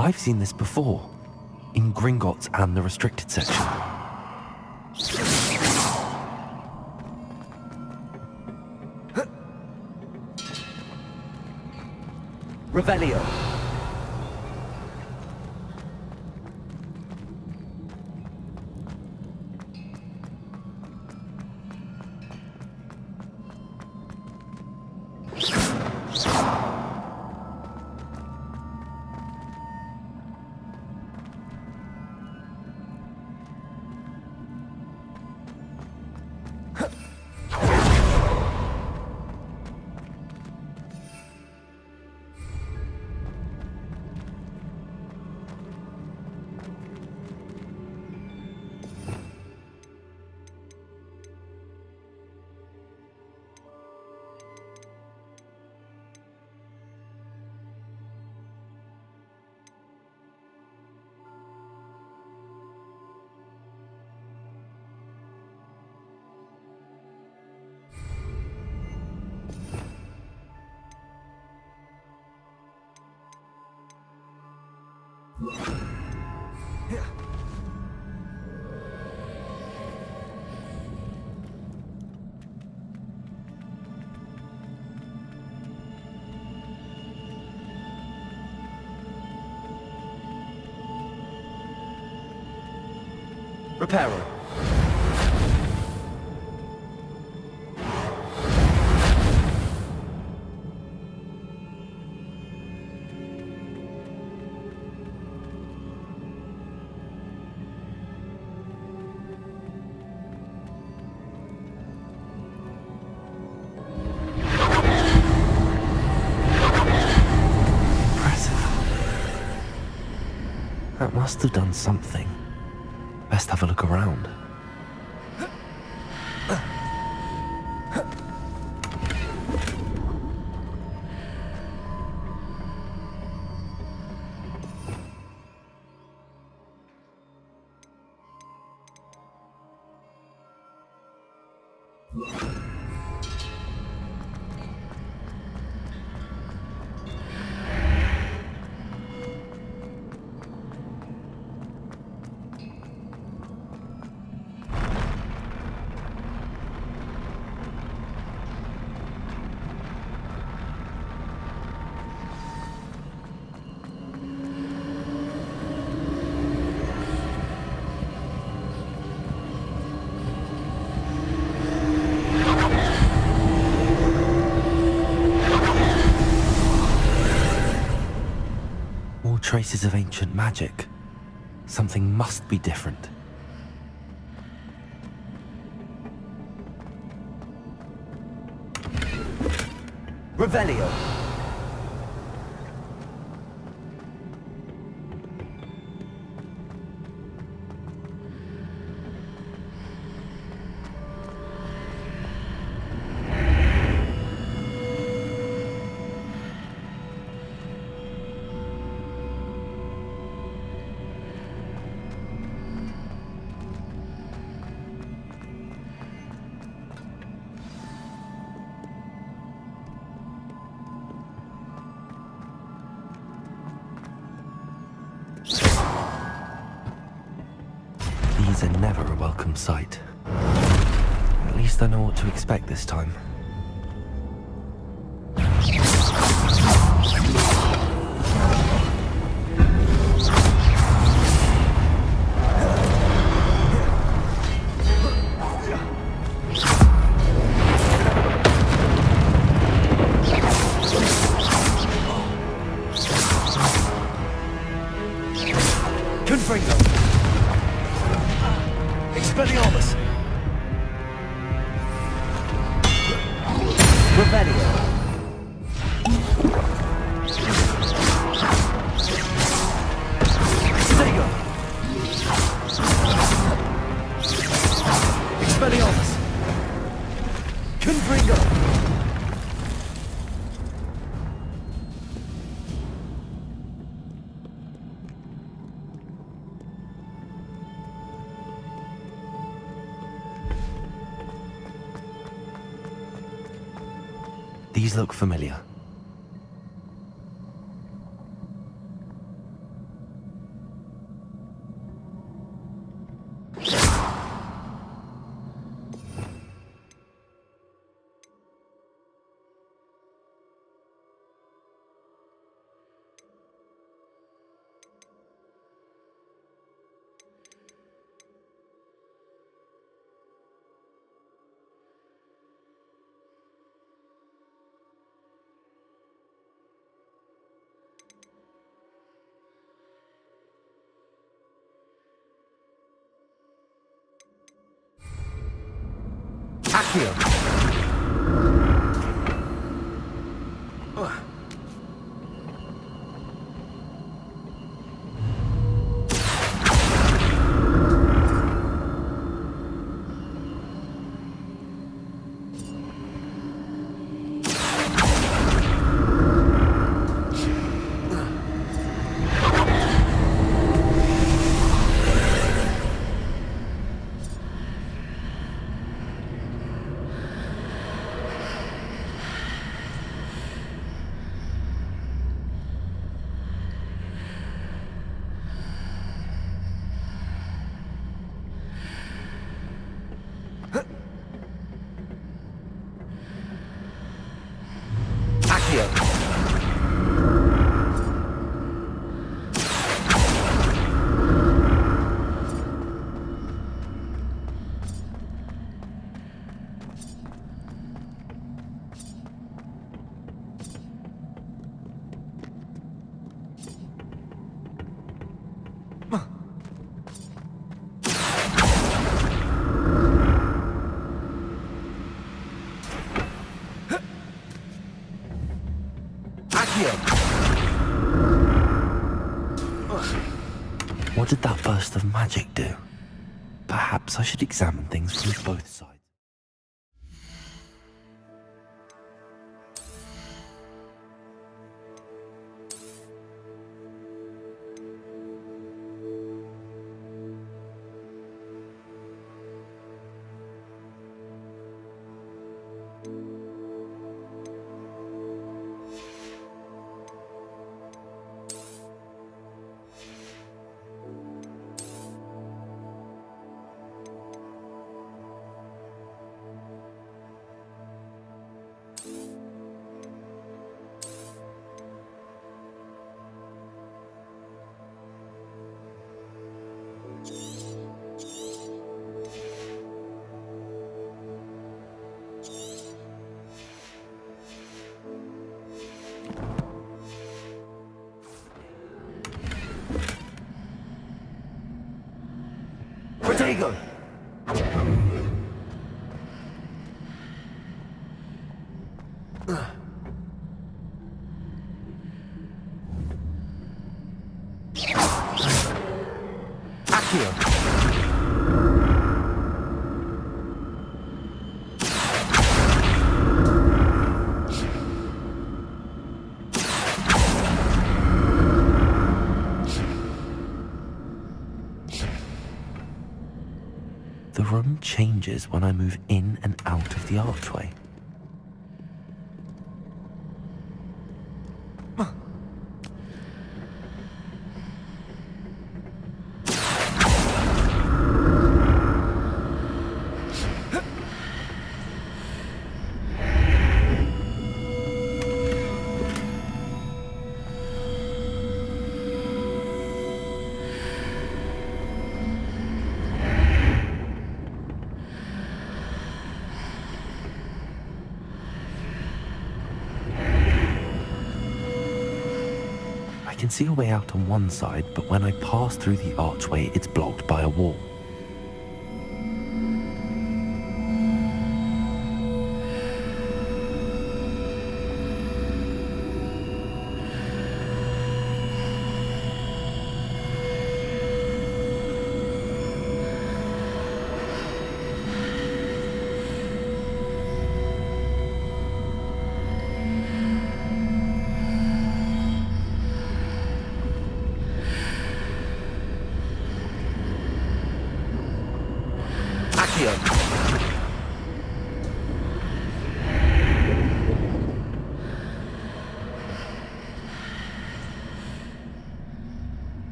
I've seen this before, in Gringotts and the restricted section. Revelio. Reparo. That must have done something. Best have a look around. Traces of ancient magic. Something must be different. Revelio. These are never a welcome sight. At least I know what to expect this time. Expelliarmus! Revelio! Stego! Expelliarmus! Confringo! These look familiar. Accio! What did that burst of magic do? Perhaps I should examine things from both sides. Protego! Accio! The room changes when I move in and out of the archway. I can see a way out on one side, but when I pass through the archway, it's blocked by a wall.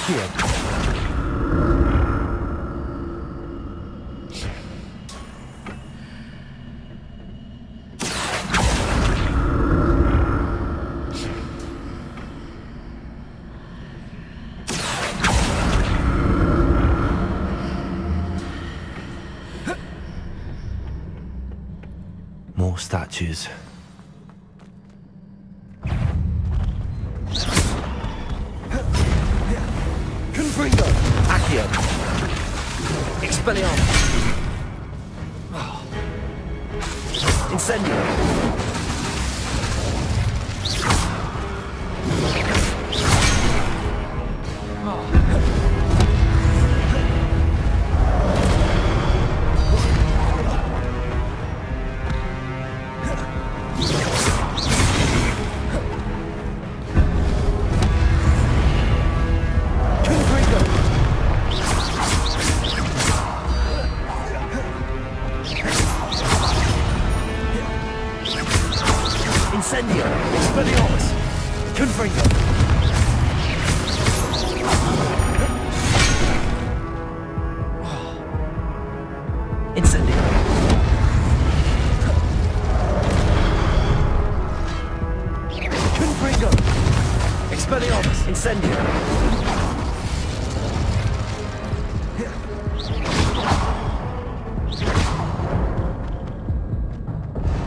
Accio. More statues. Confringo. Accio. Expelliarmus. Incendio. Incendio. Expelliarmus. Confringo. Incendio. Confringo. Expelliarmus. Incendio.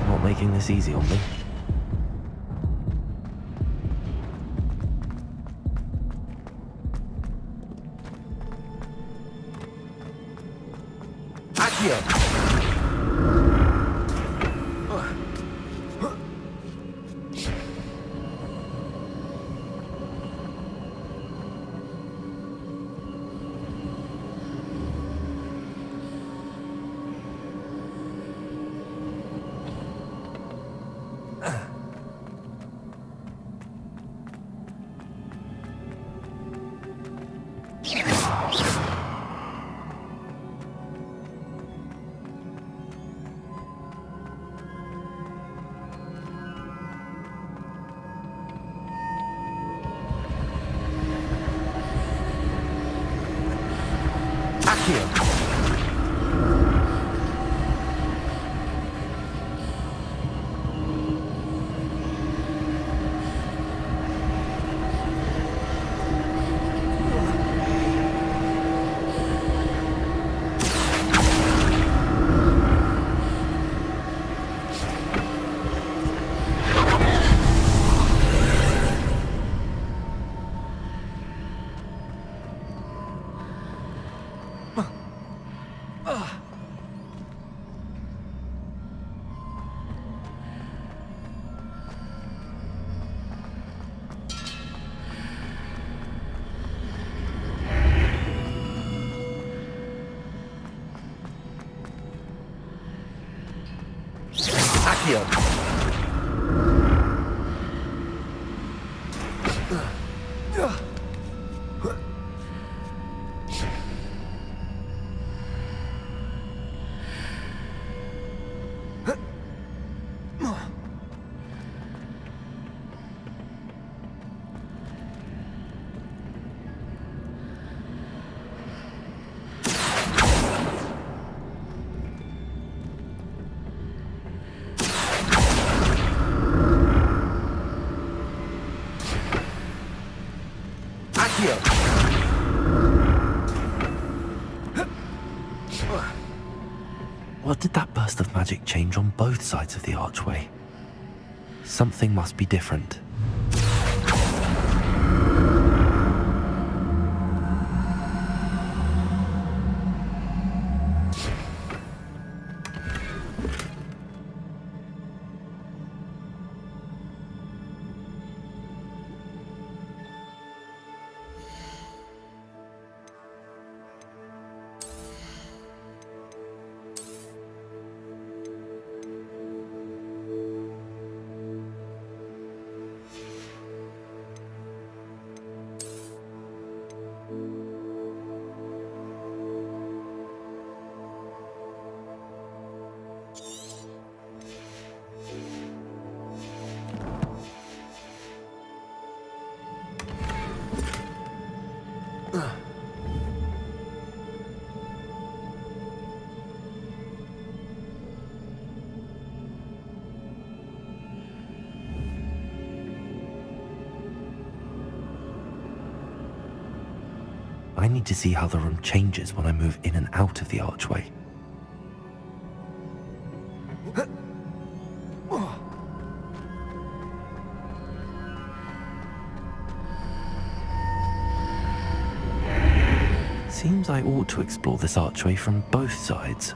Not making this easy on me. Accio. Accio. Accio. What did that burst of magic change on both sides of the archway? Something must be different. I need to see how the room changes when I move in and out of the archway. Seems I ought to explore this archway from both sides.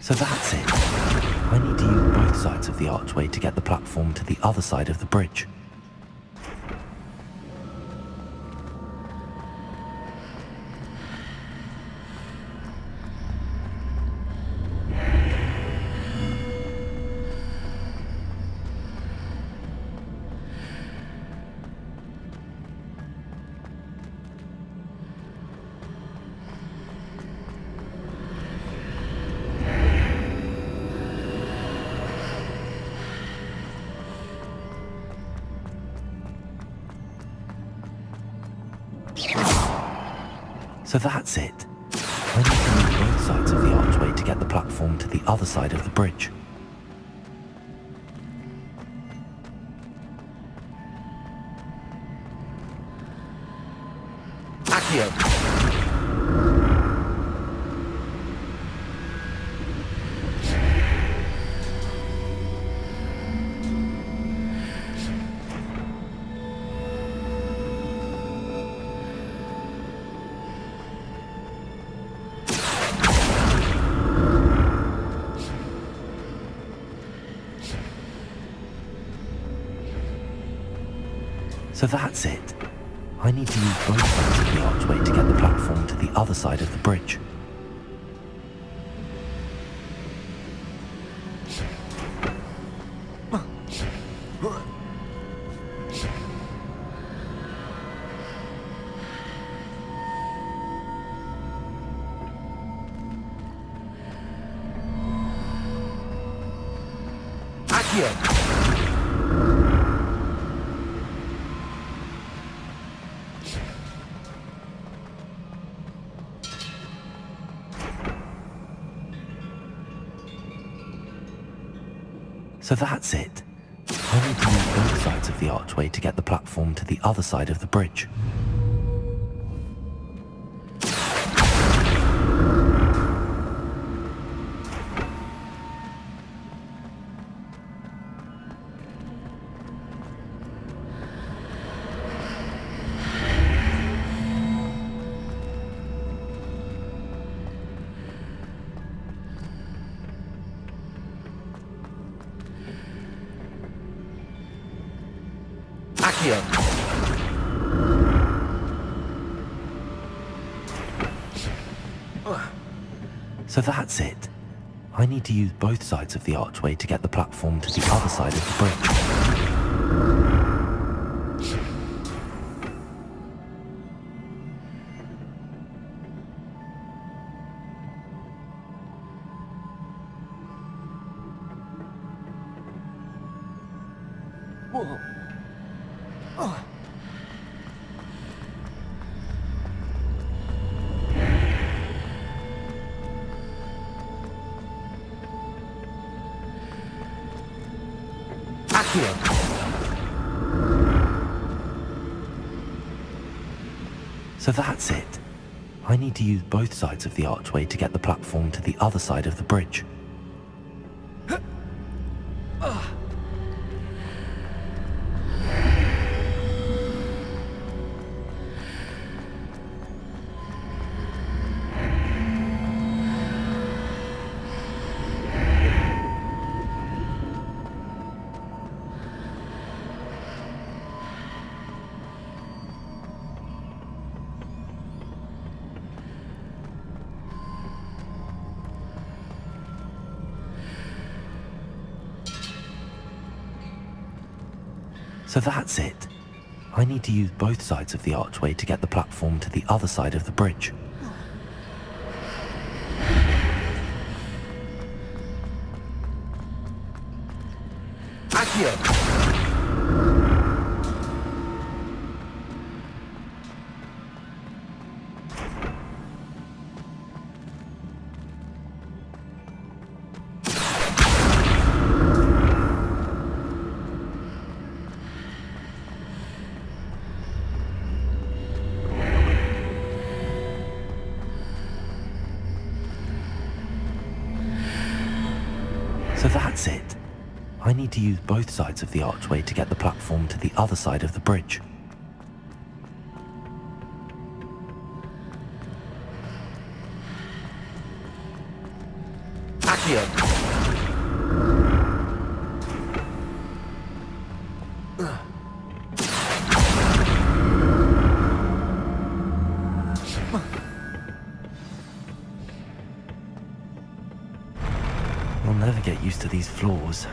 So that's it. I need to use both sides of the archway to get the platform to the other side of the bridge. So that's it. I need to use both sides of the archway to get the platform to the other side of the bridge. Accio. So that's it. I need to use both sides of the archway to get the platform to the other side of the bridge. Accio. So that's it. I need to use both sides of the archway to get the platform to the other side of the bridge. Accio. So that's it. I need to use both sides of the archway to get the platform to the other side of the bridge. So that's it. I need to use both sides of the archway to get the platform to the other side of the bridge. So that's it. I need to use both sides of the archway to get the platform to the other side of the bridge. Accio! So that's it. I need to use both sides of the archway to get the platform to the other side of the bridge. Accio! I'll never get used to these floors.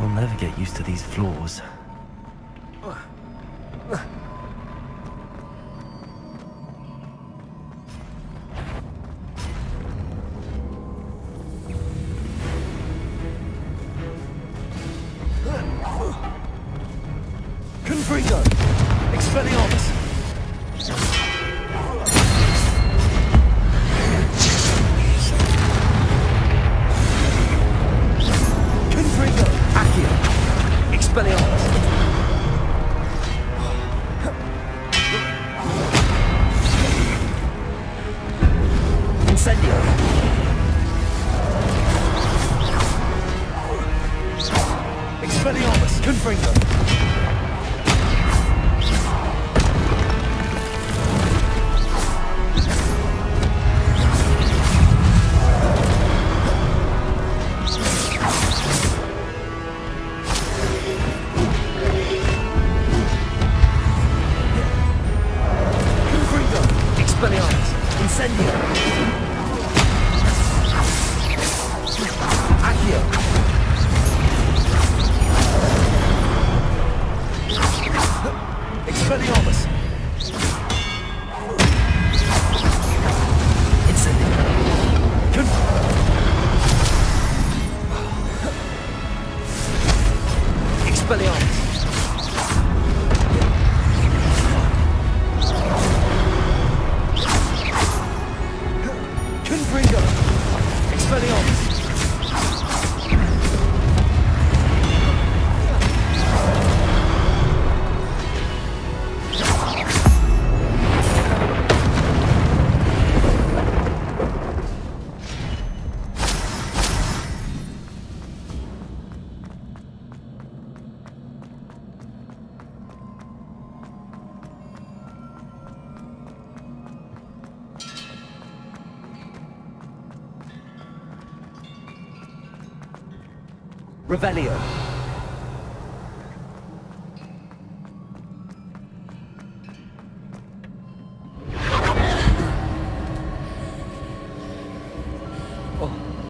I'll never get used to these floors. Confringo! Expelliarmus! Confringo! Accio! Expelliarmus! Incendio! Expelliarmus! Confringo! Expelliarmus! Incendio. Accio. Expelliarmus. Incendio. Expelliarmus. Confringo. Expelliarmus. Revelio.